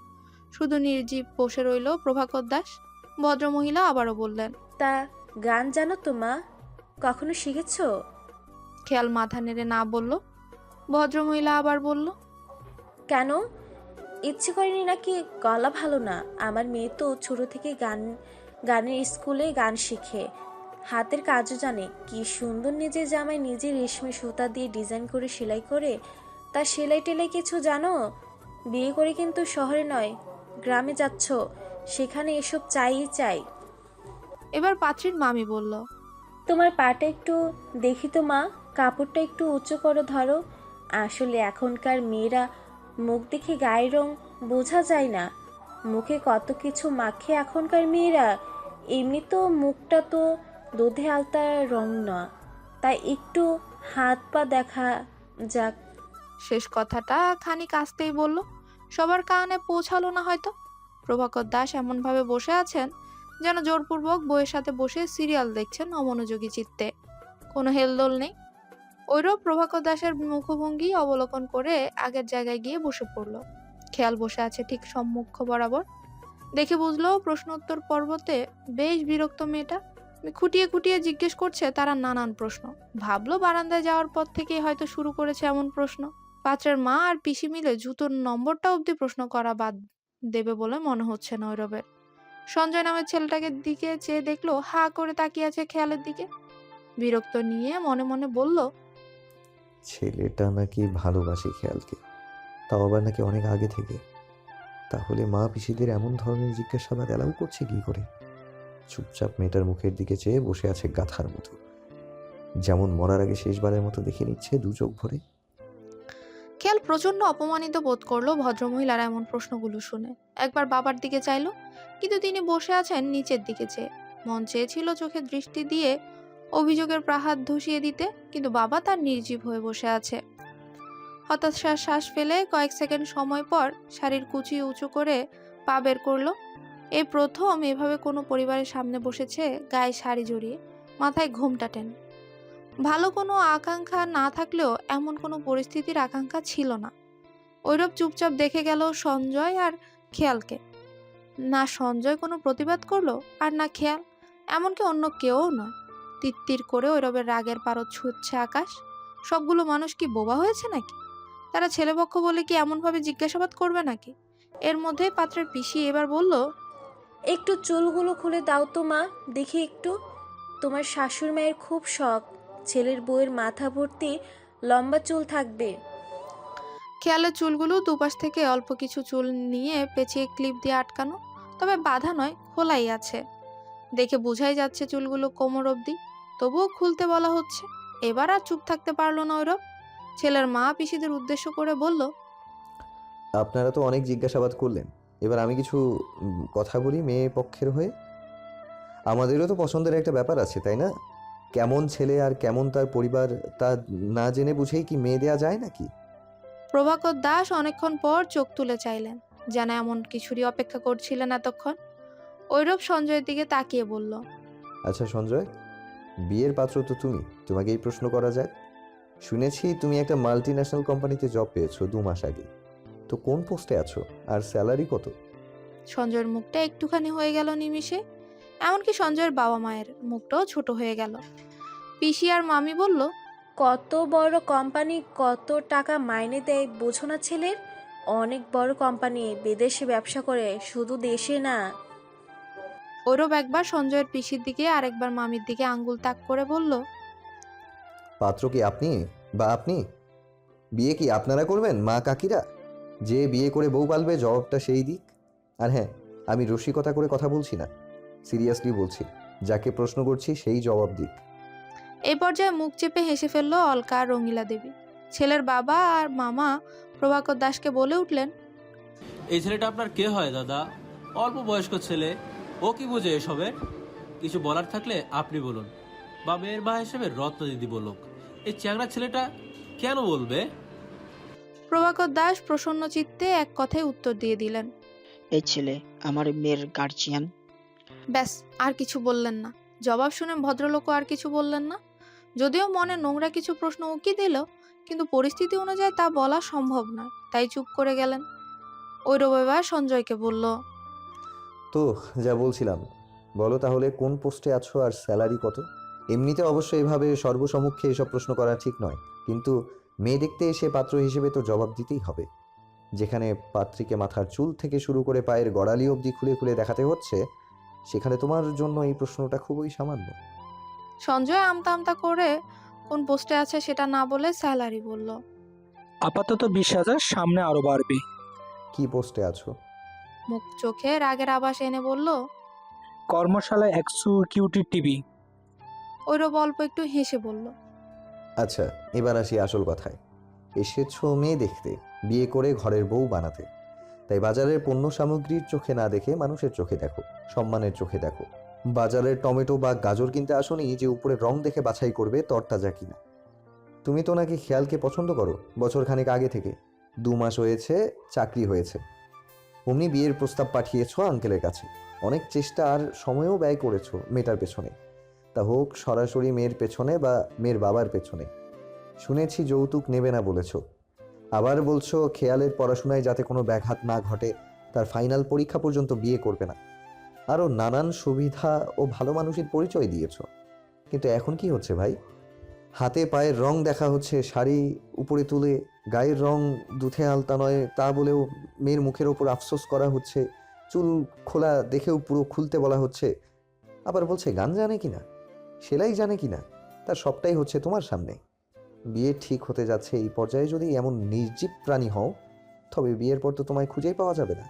শুধু নির্জীব বসে রইল প্রভাকর দাস। ভদ্রমহিলা আবারও বললেন, তা গান জানো তো মা? কখনো শিখেছো? খেয়াল মাথা নেড়ে না বলল। ভদ্রমহিলা আবার বলল, কেন, ইচ্ছে করেনি নাকি গলা ভালো না? আমার মেয়ে তো ছোট থেকে গানের স্কুলে গান শিখে, হাতের কাজও জানে। কি সুন্দর নিজের জামায় নিজে রেশমি সুতা দিয়ে ডিজাইন করে সেলাই করে। তা সেলাই টেলাই কিছু জানো? বিয়ে করে কিন্তু শহরে নয়, গ্রামে যাচ্ছ, সেখানে এসব চাই। এবার পাত্রীর মামি বলল, তোমার পাটা একটু দেখি তো মা, কাপড়টা একটু উঁচু করো ধরো। আসলে এখনকার মেয়েরা মুখ দেখে গায়ের রং বোঝা যায় না, মুখে কত কিছু মাখে এখনকার মেয়েরা। এমনি তো মুখটা তো দুধে আলতা রং না, তাই একটু হাত পা দেখা যাক। শেষ কথাটা খানিক আসতেই বলল, সবার কানে পৌঁছালো না হয়তো। প্রভাকর দাস এমনভাবে বসে আছেন যেন জোরপূর্বক বইয়ের সাথে বসে সিরিয়াল দেখছেন অমনোযোগী চিত্তে। কোনো হেলদোল নেই। ওইরূপ প্রভাকর দাসের মুখভঙ্গি অবলোকন করে আগের জায়গায় গিয়ে বসে পড়ল। খেয়াল বসে আছে ঠিক সম্মুখ বরাবর। দেখে বুঝলো প্রশ্নোত্তর পর্বতে বেশ বিরক্ত মেয়েটা। খুঁটিয়ে খুঁটিয়ে জিজ্ঞেস করছে তারা নানান প্রশ্ন। ভাবলো বারান্দায় যাওয়ার পর থেকেই হয়তো শুরু করেছে এমন প্রশ্ন। পাত্রের মা আর পিসি মিলে জুতোর নম্বরটা অবধি প্রশ্ন করা বাদ দেবে বলে মনে হচ্ছে না ঐরবের। সঞ্জয় নামের ছেলেটাকে দিকে চেয়ে দেখলো হা করে তাকিয়ে আছে খেয়ালের দিকে। বিরক্ত নিয়ে মনে মনে বলল, ছেলেটা নাকি ভালোবাসে খেয়ালকে, তাও আবার নাকি অনেক আগে থেকে। তাহলে মা পিসিদের এমন ধরনের জিজ্ঞাসাবাদ অ্যালাউ করছে কি করে? চুপচাপ মেয়েটার মুখের দিকে চেয়ে বসে আছে গাথার মতো, যেমন মরার আগে শেষবারের মতো দেখে নিচ্ছে দু চোখ ভরে। খেয়াল প্রচন্ড অপমানিত বোধ করলো ভদ্রমহিলার এমন প্রশ্নগুলো শুনে। একবার বাবার দিকে চাইলো, কিন্তু তিনি বসে আছেন নিচের দিকে চেয়ে। মন চেয়েছিল চোখে দৃষ্টি দিয়ে অভিযোগের প্রাহার ধসিয়ে দিতে, কিন্তু বাবা তার নির্জীব হয়ে বসে আছে। হতাশার শ্বাস ফেলে কয়েক সেকেন্ড সময় পর শাড়ির কুচি উঁচু করে পা বের করলো। এই প্রথম এভাবে কোনো পরিবারের সামনে বসেছে গায়ে শাড়ি জড়িয়ে, মাথায় ঘোমটা টেনে। ভালো কোনো আকাঙ্ক্ষা না থাকলেও এমন কোনো পরিস্থিতির আকাঙ্ক্ষা ছিল না। ঐরূপ চুপচাপ দেখে গেল সঞ্জয় আর খেয়ালকে। না সঞ্জয় কোনো প্রতিবাদ করলো আর না খেয়াল, এমনকি অন্য কেউ নয়। তিত্তির করে ঐরবের রাগের পারদ ছুটছে আকাশ। সবগুলো মানুষ কি বোবা হয়েছে নাকি? তারা ছেলেপক্ষ বলে কি এমনভাবে জিজ্ঞাসাবাদ করবে নাকি? এর মধ্যে পাত্রের পিসি এবার বলল, একটু চুলগুলো খুলে দাও তো মা, দেখি একটু। তোমার শাশুড়ি মায়ের খুব শখ ছেলের বউয়ের মাথা ভর্তি লম্বা চুল থাকবে। খেয়ালের চুলগুলো দুপাশ থেকে অল্প কিছু চুল নিয়ে পেঁচিয়ে ক্লিপ দিয়ে আটকানো, তবে বাঁধা নয়, খোলাই আছে। দেখে বোঝাই যাচ্ছে চুলগুলো কোমর অবধি, তবুও খুলতে বলা হচ্ছে। এবার আর চুপ থাকতে পারলো না ঐরব। ছেলের মা পিসিদের উদ্দেশ্য করে বলল, আপনারা তো অনেক জিজ্ঞাসাবাদ করলেন, এবার আমি কিছু কথা বলি মেয়ে পক্ষের হয়ে। আমাদেরও তো পছন্দের একটা ব্যাপার আছে, তাই না? কেমন ছেলে আর কেমন তার পরিবার তা না জেনে বুঝেই কি মেয়ে দেয়া যায় নাকি? প্রভাকর দাস অনেকক্ষণ পর চোখ তুলে চাইলেন, যেন এমন কিছুরই অপেক্ষা করছিলেন এতক্ষণ। ঐরব সঞ্জয়ের দিকে তাকিয়ে বলল, আচ্ছা সঞ্জয়, বিয়ের পাত্র তো তুমি, তোমাকে এই প্রশ্ন করা যাক। শুনেছি তুমি একটা মাল্টি ন্যাশনাল কোম্পানিতে জব পেয়েছো 2 মাস আগে। তো কোন পোস্টে আছো আর স্যালারি কত? সঞ্জয়ের মুখটা একটুখানি হয়ে গেল নিমিষে, এমনকি সঞ্জয়ের বাবা মায়ের মুখটাও ছোট হয়ে গেল। পিসি আর মামি বলল, কত বড় কোম্পানি, কত টাকা মাইনে দেয় বোঝো না ছেলের? অনেক বড় কোম্পানি, বিদেশে ব্যবসা করে, শুধু দেশে না। ঐরব একবার সঞ্জয়ের পিসির দিকে আরেকবার মামির দিকে আঙ্গুল তাক করে বলল, পাত্র কি আপনি বা আপনি? বিয়ে কি আপনারা করবেন মা কাকিরা? যে বিয়ে করে বউ পালবে জবাবটা সেই দিক। আর হ্যাঁ, আমি রসিকতা করে কথা বলছি না, সিরিয়াসলি বলছি। যাকে প্রশ্ন করছি সেই জবাব দিক। এই পর্যায়ে মুখ চেপে হেসে ফেলল অলকা আর রঙিলা দেবী। ছেলের বাবা আর মামা প্রভাকর দাসকে বলে উঠলেন, এই ছেলেটা আপনার কে হয় দাদা? অল্প বয়স্ক ছেলে, ও কি বোঝে এসবের? কিছু বলার থাকলে আপনি বলুন, বা মেয়ের মা হিসেবে রত্ন দিদি বলুক। এই চ্যাংড়া ছেলেটা কেন বলবে? প্রভাকর দাস প্রসন্ন চিত্তে এক কথায় উত্তর দিয়ে দিলেন। এই ছেলে আমার মেয়ের গার্জিয়ান। ব্যাস, আর কিছু বললেন না। জবাব শুনে ভদ্রলোকও আর কিছু বললেন না। যদিও মনে নোংরা কিছু প্রশ্ন উকি দিল, কিন্তু পরিস্থিতি অনুযায়ী তা বলা সম্ভব নয়, তাই চুপ করে গেলেন। ওই রবিবার সঞ্জয়কে বলল, তো যা বলছিলাম, বলো তাহলে কোন পোস্টে আছো আর স্যালারি কত? এমনিতে অবশ্য এভাবে সর্বসম্মুখে এসব প্রশ্ন করা ঠিক নয়, কিন্তু মেয়ে দেখতে এসে পাত্র হিসেবে তো জবাব দিতেই হবে। যেখানে পাত্রীকে মাথার চুল থেকে শুরু করে পায়ের গড়ালি অবধি খুলে খুলে দেখাতে হচ্ছে, সেখানে তোমার জন্য এই প্রশ্নটা খুবই সামান্য। সঞ্জয় আমতা আমতা করে কোন পোস্টে আছে সেটা না বলে স্যালারি বলল। আপাতত 20,000, সামনে আরো বাড়বে। কি পোস্টে আছো? মুখ চোখে রাগের আভাস এনে বলল, কর্মশালায় এক্সিকিউটিভ টিভি। ওইরব অল্প একটু হেসে বলল, আচ্ছা, এবার আসি আসল কথায়। এসেছো মেয়ে দেখতে, বিয়ে করে ঘরের বউ বানাতে। তাই বাজারের পণ্য সামগ্রীর চোখে না দেখে মানুষের চোখে দেখো, সম্মানের চোখে দেখো। বাজারের টমেটো বা গাজর কিনতে আসোনি যে উপরে রং দেখে বাছাই করবে তরতাজা কিনা। তুমি তো নাকি খেয়ালকে পছন্দ করো বছরখানেক আগে থেকে। 2 মাস হয়েছে চাকরি হয়েছে, অমনি বিয়ের প্রস্তাব পাঠিয়েছো আঙ্কেলের কাছে। অনেক চেষ্টা আর সময়ও ব্যয় করেছো মেয়েটার পেছনে, তা হোক সরাসরি মেয়ের পেছনে বা মেয়ের বাবার পেছনে। শুনেছি যৌতুক নেবে না বলেছ, আবার বলছো খেয়ালের পড়াশোনায় যাতে কোনো ব্যাঘাত না ঘটে, তার ফাইনাল পরীক্ষা পর্যন্ত বিয়ে করবে না। আরও নানান সুবিধা ও ভালো মানুষের পরিচয় দিয়েছ। কিন্তু এখন কি হচ্ছে ভাই? হাতে পায়ের রং দেখা হচ্ছে, শাড়ি উপরে তুলে, গায়ের রং দুধে আলতা নয় তা বলেও মেয়ের মুখের ওপর আফসোস করা হচ্ছে, চুল খোলা দেখেও পুরো খুলতে বলা হচ্ছে। আবার বলছে গান জানে কিনা, সেলাই জানে কিনা, তার সবটাই হচ্ছে তোমার সামনে। বিয়ে ঠিক হতে যাচ্ছে, এই পর্যায়ে যদি এমন নির্জীব প্রাণী হও, তবে বিয়ের পর তো তোমায় খুঁজেই পাওয়া যাবে না।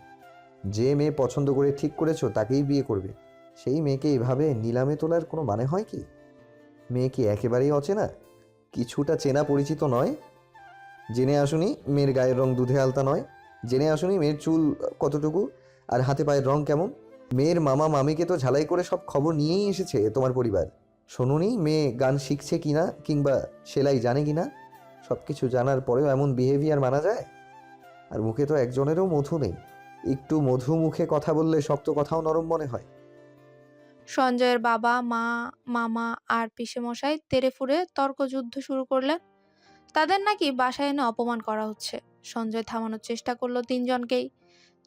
যে মেয়ে পছন্দ করে ঠিক করেছো তাকেই বিয়ে করবে, সেই মেয়েকে এভাবে নিলামে তোলার কোনো মানে হয় কি? মেয়ে কি একেবারেই অচেনা, কিছুটা চেনা পরিচিত নয়? জেনে আসুনি মেয়ের গায়ের রং দুধে আলতা নয়, জেনে আসুনি মেয়ের চুল কতটুকু আর হাতে পায়ের রং কেমন। মেয়ের মামা মামিকে তো ঝালাই করে সব খবর নিয়েই এসেছে তোমার পরিবার। শোনোনি মেয়ে গান শিখছে কিনা কিংবা সেলাই জানে কিনা? সব কিছু জানার পরেও এমন বিহেভিয়ার মানা যায়? আর মুখে তো একজনেরও মধু নেই, একটু মধু মুখে কথা বললে শক্ত কথাও নরম মনে হয়। সঞ্জয়ের বাবা মা মামা আর পিসেমশাই তেড়ে ফুড়ে তর্কযুদ্ধ শুরু করলেন। তাদের নাকি বাসায় এনে অপমান করা হচ্ছে। সঞ্জয় থামানোর চেষ্টা করলো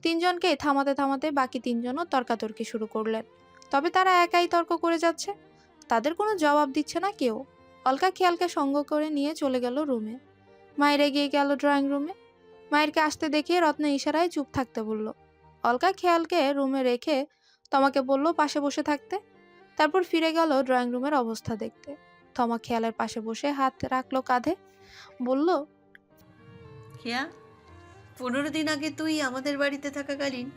তিনজনকেই থামাতে থামাতে বাকি তিনজনও তর্কাতর্কি শুরু করলেন। তবে তারা একাই তর্ক করে যাচ্ছে, তাদের কোনো জবাব দিচ্ছে না কেউ। অলকা খেয়ালকে সঙ্গ করে নিয়ে চলে গেল রুমে। মায়ের এগিয়ে গেল ড্রয়িং রুমে। মায়েরকে আসতে দেখে রত্ন ইশারায় চুপ থাকতে বলল। অলকা খেয়ালকে রুমে রেখে তমাকে বলল পাশে বসে থাকতে। তারপর ফিরে গেল ড্রয়িং রুমের অবস্থা দেখতে। তমা খেয়ালের পাশে বসে হাত রাখলো কাঁধে, বলল, খেয়া, 15 দিন আগে তুই আমাদের বাড়িতে থাকাকালীন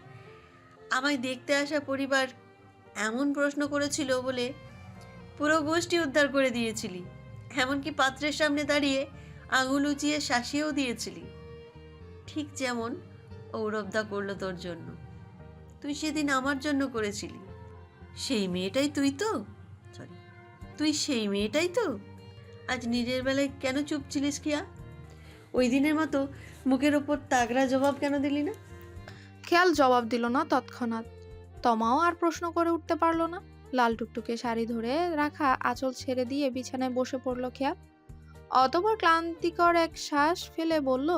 আমায় দেখতে আসা পরিবার এমন প্রশ্ন করেছিল বলে পুরো গোষ্ঠী উদ্ধার করে দিয়েছিলি। এমনকি পাত্রের সামনে দাঁড়িয়ে আঙুল উঁচিয়ে শাসিয়েও দিয়েছিলি, ঠিক যেমন ঔরবদা করলো তোর জন্য। তুই সেদিন আমার জন্য করেছিলি। সেই মেয়েটাই তুই তো, তুই সেই মেয়েটাই তো। আজ নিজের বেলায় কেন চুপ ছিলিস কিয়া? ওই দিনের মতো মুখের ওপর তাগড়া জবাব কেন দিলি না? খেয়াল জবাব দিল না তৎক্ষণাৎ। তমাও আর প্রশ্ন করে উঠতে পারলো না। লাল টুকটুকে শাড়ি ধরে রাখা আঁচল ছেড়ে দিয়ে বিছানায় বসে পড়ল খেয়াল। অতঃপর ক্লান্তিকর এক শ্বাস ফেলে বলল,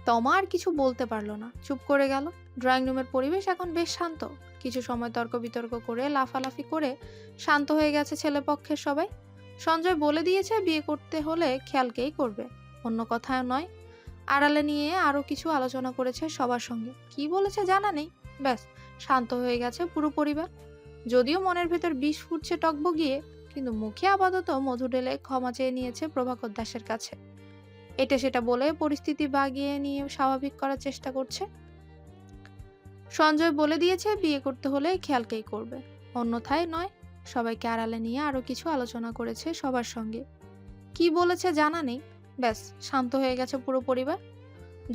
তমা আর কিছু বলতে পারলো না, চুপ করে গেল। ড্রয়িং রুমের পরিবেশ এখন বেশ শান্ত। কিছু সময় তর্ক বিতর্ক করে লাফালাফি করে শান্ত হয়ে গেছে ছেলেপক্ষের সবাই। সঞ্জয় বলে দিয়েছে বিয়ে করতে হলে খেয়ালকেই করবে, অন্য কথা নয়। আড়ালে নিয়ে আরো কিছু আলোচনা করেছে সবার সঙ্গে, কি বলেছে জানা নেই। ব্যাস, শান্ত হয়ে গেছে পুরো পরিবার। যদিও মনের ভেতর বিষ ফুটছে টকবগিয়ে, কিন্তু মুখে আপাতত মধু ঢেলে ক্ষমা চেয়ে নিয়েছে প্রভাকর দাসের কাছে। এটা সেটা বলে পরিস্থিতি বাগিয়ে নিয়ে স্বাভাবিক করার চেষ্টা করছে। সঞ্জয় বলে দিয়েছে বিয়ে করতে হলে খেয়ালকেই করবে, অন্যথায় নয়। সবাইকে আড়ালে নিয়ে আরো কিছু আলোচনা করেছে সবার সঙ্গে, কি বলেছে জানা নেই। ব্যাস, শান্ত হয়ে গেছে পুরো পরিবার।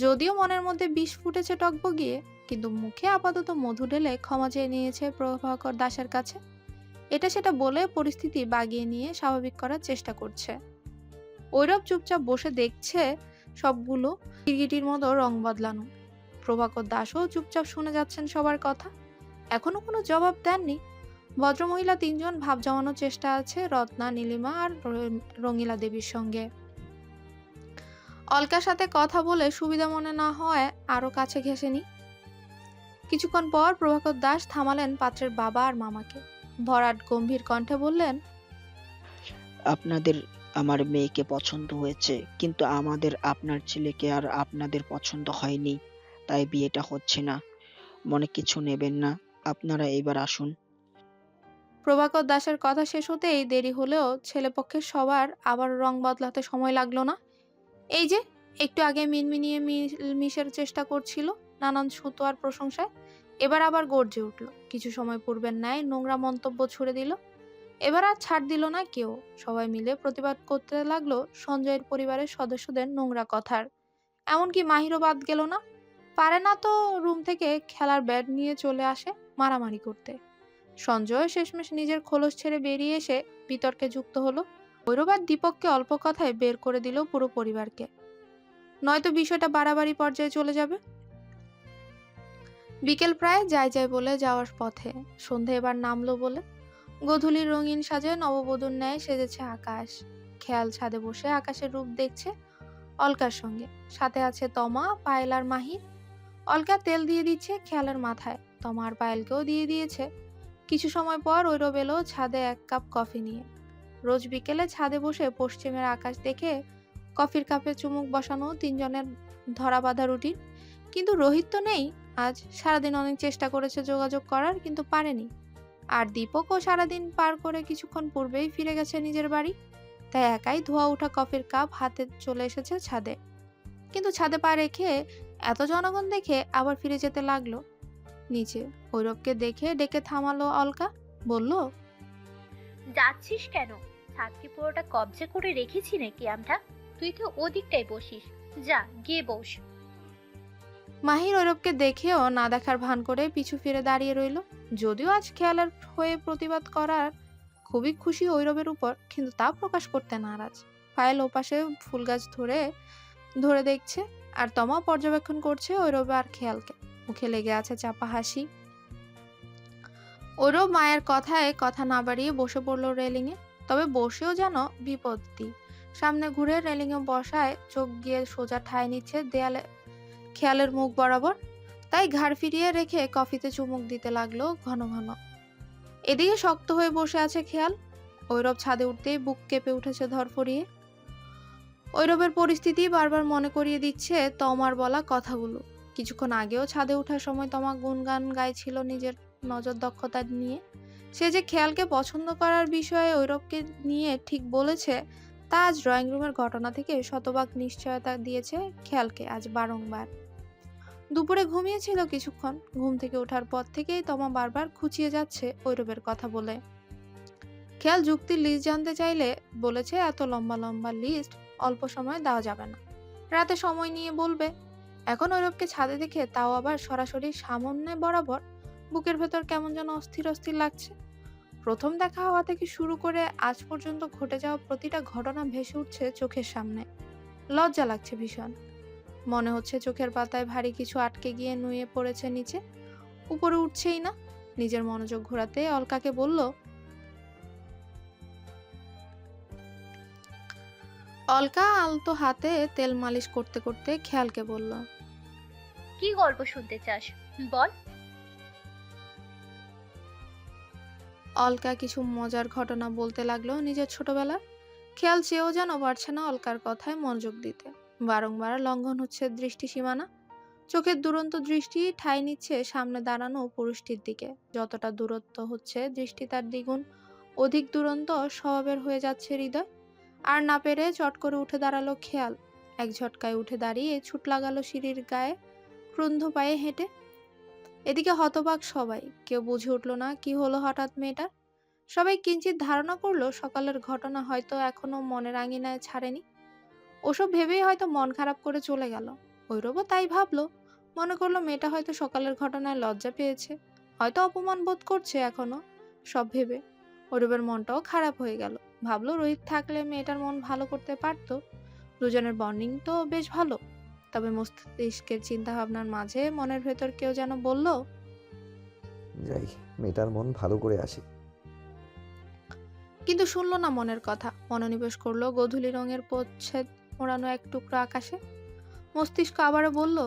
যদিও মনের মধ্যে বিষ ফুটেছে টকবগিয়ে, কিন্তু মুখে আপাতত মধু ঢেলে ক্ষমা চেয়ে নিয়েছে প্রভাকর দাসের কাছে। এটা সেটা বলে পরিস্থিতি বাগিয়ে নিয়ে স্বাভাবিক করার চেষ্টা করছে। ঐরব চুপচাপ বসে দেখছে সবগুলো গিরগিটির মতো রং বদলানো। প্রভাকর দাসও চুপচাপ শুনে যাচ্ছেন সবার কথা, এখনো কোনো জবাব দেননি। ভদ্রমহিলা তিনজন ভাব জমানোর চেষ্টা আছে রত্না, নীলিমা আর রঙিলা দেবীর সঙ্গে। অলকার সাথে কথা বলে সুবিধা মনে না হয় আরো কাছে ঘেঁষেনি। কিছুক্ষণ পর প্রভাকর দাস থামালেন পাত্রের বাবা আর মামাকে। ভরাট গম্ভীর কণ্ঠে বললেন, আপনাদের আমার মেয়েকে পছন্দ হয়েছে, কিন্তু আমাদের আপনার ছেলেকে আর আপনাদের পছন্দ হয়নি, তাই বিয়েটা হচ্ছে না। মনে কিছু নেবেন না, আপনারা এবার আসুন। প্রভাকর দাসের কথা শেষ হতেই দেরি হলেও ছেলেপক্ষের সবার আবার রং বদলাতে সময় লাগলো না। এই যে একটু আগে মিনমিনিয়ে মিশের চেষ্টা করছিল নানান ছুতো আর প্রশংসায়, এবার আবার গর্জে উঠল। কিছু সময় পূর্বের ন্যায় নোংরা মন্তব্য ছুড়ে দিল। এবার আর ছাড় দিল না কেউ। সবাই মিলে প্রতিবাদ করতে লাগলো সঞ্জয়ের পরিবারের সদস্যদের নোংরা কথার। এমনকি মাহিরও বাদ গেল না। পারে না তো রুম থেকে খেলার ব্যাট নিয়ে চলে আসে মারামারি করতে। সঞ্জয় শেষমেশ নিজের খোলস ছেড়ে বেরিয়ে এসে বিতর্কে যুক্ত হলো। ঐরব আর দীপককে অল্প কথায় বের করে দিল পুরো পরিবারকে, নয়তো বিষয়টা বাড়াবাড়ি পর্যায়ে চলে যাবে। বিকেল প্রায় যায় বলে যাওয়ার পথে। সন্ধে এবার নামলো বলে গোধূলির রঙিন সাজে নববধূর ন্যায় সেজেছে আকাশ। খেয়াল ছাদে বসে আকাশের রূপ দেখছে অলকার সঙ্গে। সাথে আছে তমা, পায়েল আর মাহির। অলকা তেল দিয়ে দিচ্ছে খেয়ালের মাথায়, তমা আর পায়েলকেও দিয়ে দিয়েছে। কিছু সময় পর ঐরব এলো ছাদে এক কাপ কফি নিয়ে। রোজ বিকেলে ছাদে বসে পশ্চিমের আকাশ দেখে কফির কাপে চুমুক বসানো তিনজনের ধরা বাঁধা রুটিন। কিন্তু রোহিত তো নেই আজ। সারাদিন অনেক চেষ্টা করেছে যোগাযোগ করার, কিন্তু পারেনি। আর দীপকও সারাদিন পার করে কিছুক্ষণ পূর্বেই ফিরে গেছে নিজের বাড়ি। তাই একাই ধোয়া ওঠা কফির কাপ হাতে চলে এসেছে ছাদে। কিন্তু ছাদে পা রেখে এত জনগণ দেখে আবার ফিরে যেতে লাগলো নিচে। ঐরবকে দেখে ডেকে থামালো অলকা, বলল, যাচ্ছিস কেন? ছাদ কি পুরোটা কবজা করে রেখেছি নাকি আমরা? তুই তো ওদিকটাই বসিস, যা গিয়ে বস। মাহির ঐরবকে দেখেও না দেখার ভান করে পিছু ফিরে দাঁড়িয়ে রইল। যদিও আজ খেয়ালের হয়ে প্রতিবাদ করার খুবই খুশি ঐরবের উপর, কিন্তু তা প্রকাশ করতে নারাজ। পায়েল ওপাশে ফুল গাছ ধরে ধরে দেখছে, আর তমা পর্যবেক্ষণ করছে ঐরব আর খেয়ালকে। মুখে লেগে আছে চাপা হাসি। ঐরব মায়ের কথায় কথা না বাড়িয়ে বসে পড়লো রেলিংয়ে। তবে বসেও যেন বিপত্তি। সামনে ঘুরে রেলিংয়ে বসায় চোখ গিয়ে সোজা ঠায় নিচ্ছে দেয়ালে খেয়ালের মুখ বরাবর। তাই ঘাড় ফিরিয়ে রেখে কফিতে চুমুক দিতে লাগলো ঘন ঘন। এদিকে শক্ত হয়ে বসে আছে খেয়াল। ঐরব ছাদে উঠতেই বুক কেঁপে উঠেছে ধরফরিয়ে। ঐরবের পরিস্থিতি বারবার মনে করিয়ে দিচ্ছে তমার বলা কথাগুলো। কিছুক্ষণ আগেও ছাদে ওঠার সময় তমা গুনগান গাইছিল নিজের নজর দক্ষতা নিয়ে। সে যে খেয়ালকে পছন্দ করার বিষয়ে ঐরবকে নিয়ে ঠিক বলেছে, তা আজ ড্রয়িং রুমের ঘটনা থেকে শতভাগ নিশ্চয়তা দিয়েছে খেয়ালকে আজ বারংবার। দুপুরে ঘুমিয়েছিল কিছুক্ষণ, ঘুম থেকে ওঠার পর থেকেই তমা বারবার খুঁচিয়ে যাচ্ছে ঐরবের কথা বলে। খেয়াল যুক্তির লিস্ট জানতে চাইলে বলেছে এত লম্বা লম্বা লিস্ট অল্প সময় দেওয়া যাবে না, রাতে সময় নিয়ে বলবে। এখন ঐরবকে ছাদে দেখে, তাও আবার সরাসরি সামনে বরাবর, বুকের ভেতর কেমন যেন অস্থির অস্থির লাগছে। প্রথম দেখা হওয়া থেকে শুরু করে আজ পর্যন্ত ঘটে যাওয়া প্রতিটা ঘটনা ভেসে উঠছে চোখের সামনে। লজ্জা লাগছে ভীষণ। মনে হচ্ছে চোখের পাতায় ভারী কিছু আটকে গিয়ে নুয়ে পড়েছে নিচে, উপরে উঠছেই না। নিজের মনোযোগ ঘোরাতে অলকাকে বলল, অলকা আলতো হাতে তেল মালিশ করতে করতে খেয়ালকে বলল, কি গল্প শুনতে চাস বল। অলকা কিছু মজার ঘটনা বলতে লাগলো নিজের ছোটবেলা। খেয়াল চেয়েও যেন পারছে না অলকার কথায় মনোযোগ দিতে। বারংবার লঙ্ঘন হচ্ছে দৃষ্টি সীমানা। চোখের দুরন্ত দৃষ্টি ঠাঁই নিচ্ছে সামনে দাঁড়ানো পুরুষটির দিকে। যতটা দূরত্ব হচ্ছে দৃষ্টি তার দ্বিগুণ অধিক দুরন্ত স্বভাবের হয়ে যাচ্ছে হৃদয়। আর না পেরে চট করে উঠে দাঁড়ালো খেয়াল। এক ঝটকায় উঠে দাঁড়িয়ে ছুট লাগালো সিঁড়ির গায়ে, ক্রুদ্ধ পায়ে হেঁটে। এদিকে হতবাক সবাই, কেউ বুঝে উঠল না কি হলো হঠাৎ মেয়েটার। সবাই কিঞ্চিত ধারণা করলো সকালের ঘটনা হয়তো এখনো মনের আঙিনায় ছাড়েনি। ওসব ভেবেই হয়তো মন খারাপ করে চলে গেল। ঐরবও তাই ভাবলো। মনে করলো মেয়েটা হয়তো সকালের ঘটনায় লজ্জা পেয়েছে, হয়তো অপমান বোধ করছে এখনো। সব ভেবে ঐরবের মনটাও খারাপ হয়ে গেল। ভাবলো রোহিত থাকলে মেয়েটার মন ভালো করতে পারতো। দুজনের বন্ডিং তো বেশ ভালো। তবে মস্তিষ্কের চিন্তা ভাবনার মাঝে মনের ভেতর কেউ যেন বলল, যাই, মেয়েটার মন ভালো করে আসি। কিন্তু শুনলো না মনের কথা। মনোনিবেশ করলো গোধূলি রঙের প্রচ্ছদ মোড়ানো এক টুকরো আকাশে। মস্তিষ্ক আবারও বলল,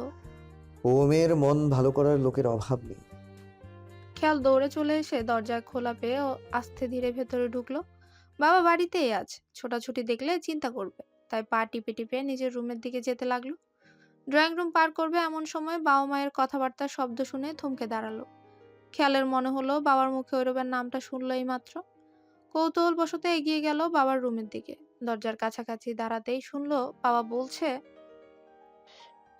ও মেয়ের মন ভালো করার লোকের অভাব নেই। খেয়াল দৌড়ে চলে এসে দরজা খোলা পেয়ে ও আস্তে ধীরে ভেতরে ঢুকলো। বাবা বাড়িতেই আছে, ছোটাছুটি দেখলে চিন্তা করবে, তাই পা টিপে টিপে নিজের রুমের দিকে যেতে লাগলো। ড্রয়িং রুম পার করবে এমন সময় বাবা মায়ের কথাবার্তার শব্দ শুনে থমকে দাঁড়ালো। খেয়ালের মনে হলো বাবার মুখে ঐরবের নামটা শুনলো এই মাত্র। কৌতূহল বশত এগিয়ে গেল বাবার রুমের দিকে। দরজার কাছাকাছি দাঁড়াতেই শুনলো বাবা বলছে,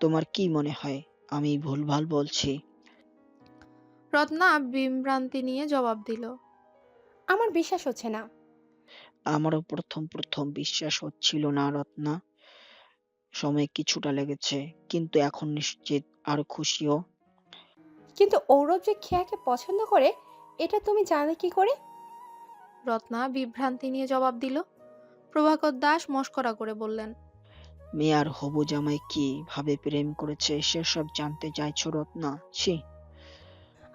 তোমার কি মনে হয় আমি ভুলভাল বলছি? রত্না বিভ্রান্তি নিয়ে জবাব দিল, আমার বিশ্বাস হচ্ছে না। আমারও প্রথম প্রথম বিশ্বাস হচ্ছিল না রত্না, সময় কিছুটা লেগেছে, কিন্তু এখন নিশ্চিত আর খুশিও। কিন্তু ঔরব যে খেয়াকে পছন্দ করে এটা তুমি জানলে কি করে? রত্না বিভ্রান্তি নিয়ে জবাব দিল। প্রভাকর দাস মস্করা করে বললেন, মেয়ে আর হবু জামাই কি ভাবে প্রেম করেছে সেসব জানতে চাইছো রত্না? ছি।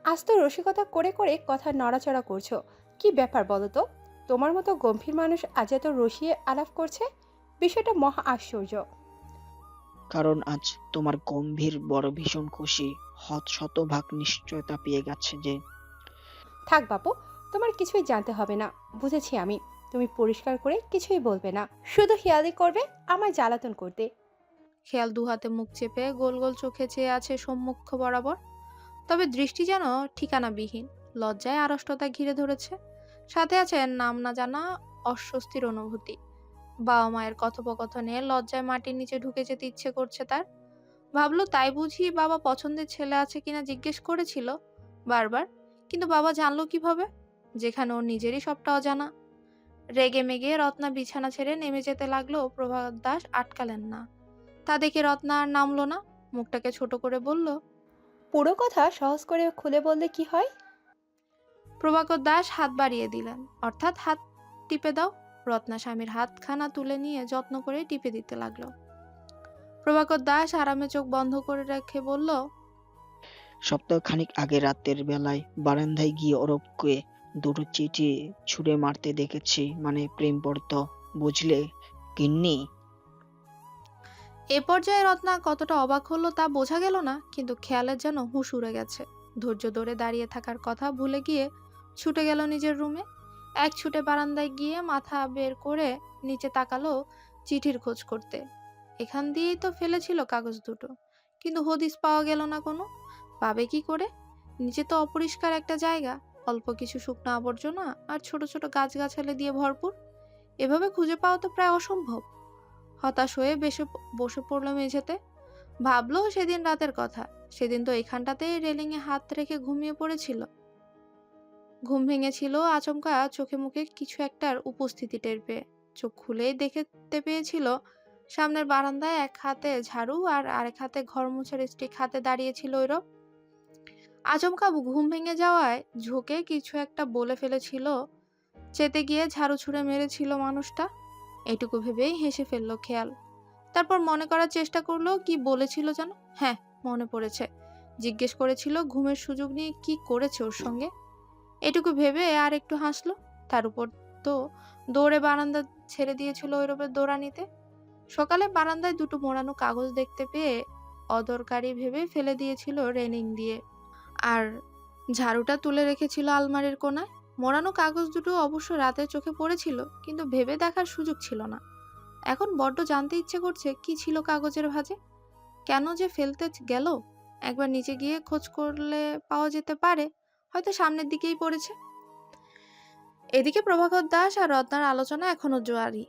আজ তো রসিকতা করে করে কথা নড়াচড়া করছো, কি ব্যাপার বলো তো? তোমার মতো গম্ভীর মানুষ আজ এত রসিয়ে আলাপ করছে, বিষয়টা মহা আশ্চর্য। কারণ আজ তোমার গম্ভীর বড় ভীষণ খুশি, শতভাগ নিশ্চয়তা পেয়ে গেছে যে। থাক বাপু, তোমার কিছুই জানতে হবে না, বুঝেছি আমি। তুমি পরিষ্কার করে কিছুই বলবে না, শুধু খেয়ালি করবে আমায় জ্বালাতন করতে। খেয়াল দুহাতে মুখ চেপে গোল গোল চোখে চেয়ে আছে সম্মুখ বরাবর। তবে দৃষ্টি যেন ঠিকানাবিহীন। লজ্জায় আড়ষ্টতা ঘিরে ধরেছে, সাথে আছে নাম না জানা অস্বস্তির অনুভূতি। বাবা মায়ের কথোপকথনে লজ্জায় মাটির নিচে ঢুকে যেতে ইচ্ছে করছে তার। ভাবলো তাই বুঝি বাবা পছন্দের ছেলে আছে কিনা জিজ্ঞেস করেছিল বারবার, কিন্তু বাবা জানলো কিভাবে, যেখানে ওর নিজেরই সবটা অজানা। রেগে মেগে রত্না বিছানা ছেড়ে নেমে যেতে লাগলো। প্রভাত দাস আটকালেন না। তা দেখে রত্না আর নামলো না। মুখটাকে ছোট করে বলল, পুরো কথা সহজ করে খুলে বললে কি হয়? প্রভাকর দাস হাত বাড়িয়ে দিলেন, অর্থাৎ হাত টিপে দাও। রত্না স্বামীর হাতখানা তুলে নিয়ে যত্ন করে টিপে দিতে লাগলো। প্রভাকর দাস আরামে চোখ বন্ধ করে রেখে বলল, সপ্তাহখানিক আগে রাতের বেলায় বারান্দায় গিয়ে অরবকে দুটো চিঠি ছুঁড়ে মারতে দেখেছি, মানে প্রেম পড়তো, বুঝলে গিন্নি? এ পর্যায়ে রত্না কতটা অবাক হলো তা বোঝা গেল না, কিন্তু খেয়ালের যেন হুঁশ উড়ে গেছে। ধৈর্য ধরে দাঁড়িয়ে থাকার কথা ভুলে গিয়ে ছুটে গেল নিজের রুমে। এক ছুটে বারান্দায় গিয়ে মাথা বের করে নিচে তাকালো চিঠির খোঁজ করতে। এখান দিয়েই তো ফেলেছিল কাগজ দুটো, কিন্তু হদিস পাওয়া গেল না কোনো। পাবে কি করে? নিচে তো অপরিষ্কার একটা জায়গা, অল্প কিছু শুকনো আবর্জনা আর ছোট ছোট গাছগাছালি দিয়ে ভরপুর। এভাবে খুঁজে পাওয়া তো প্রায় অসম্ভব। হতাশ হয়ে বসে পড়ল মেঝেতে। ভাবলো সেদিন রাতের কথা। সেদিন তো এখানটাতেই রেলিংয়ে হাত রেখে ঘুমিয়ে পড়েছিল। ঘুম ভেঙেছিল আচমকা চোখে মুখে কিছু একটার উপস্থিতি টের পেয়ে। চোখ খুলেই দেখতে পেয়েছিল সামনের বারান্দায় এক হাতে ঝাড়ু আর আরেক হাতে ঘর মোছার স্টিক হাতে দাঁড়িয়েছিল ঐরব। আচমকা ঘুম ভেঙে যাওয়ায় ঝুঁকে কিছু একটা বলে ফেলেছিল, চেতে গিয়ে ঝাড়ু ছুঁড়ে মেরেছিল মানুষটা। এটুকু ভেবেই হেসে ফেলল খেয়াল। তারপর মনে করার চেষ্টা করলো কি বলেছিল যেন। হ্যাঁ, মনে পড়েছে। জিজ্ঞেস করেছিল ঘুমের সুযোগ নিয়ে কি করেছে ওর সঙ্গে। এটুকু ভেবে আর একটু হাসলো। তার উপর তো দৌড়ে বারান্দা ছেড়ে দিয়েছিল ঐরবের দৌড়ানিতে। সকালে বারান্দায় দুটো মোড়ানো কাগজ দেখতে পেয়ে অদরকারি ভেবে ফেলে দিয়েছিল রেলিং দিয়ে, আর ঝাড়ুটা তুলে রেখেছিল আলমারির কোণায়। মোড়ানো কাগজ দুটো অবশ্য রাতে চোখে পড়েছিল, কিন্তু ভেবে দেখার সুযোগ ছিল না। এখন বড্ড জানতে ইচ্ছে করছে কি ছিল কাগজের ভাঁজে, কেন যে ফেলতে গেল। একবার নিচে গিয়ে খোঁজ করলে পাওয়া যেতে পারে, হয়তো সামনের দিকেই পড়েছে। এদিকে প্রভাকর দাস আর রত্নার আলোচনা এখনো জোয়ারি।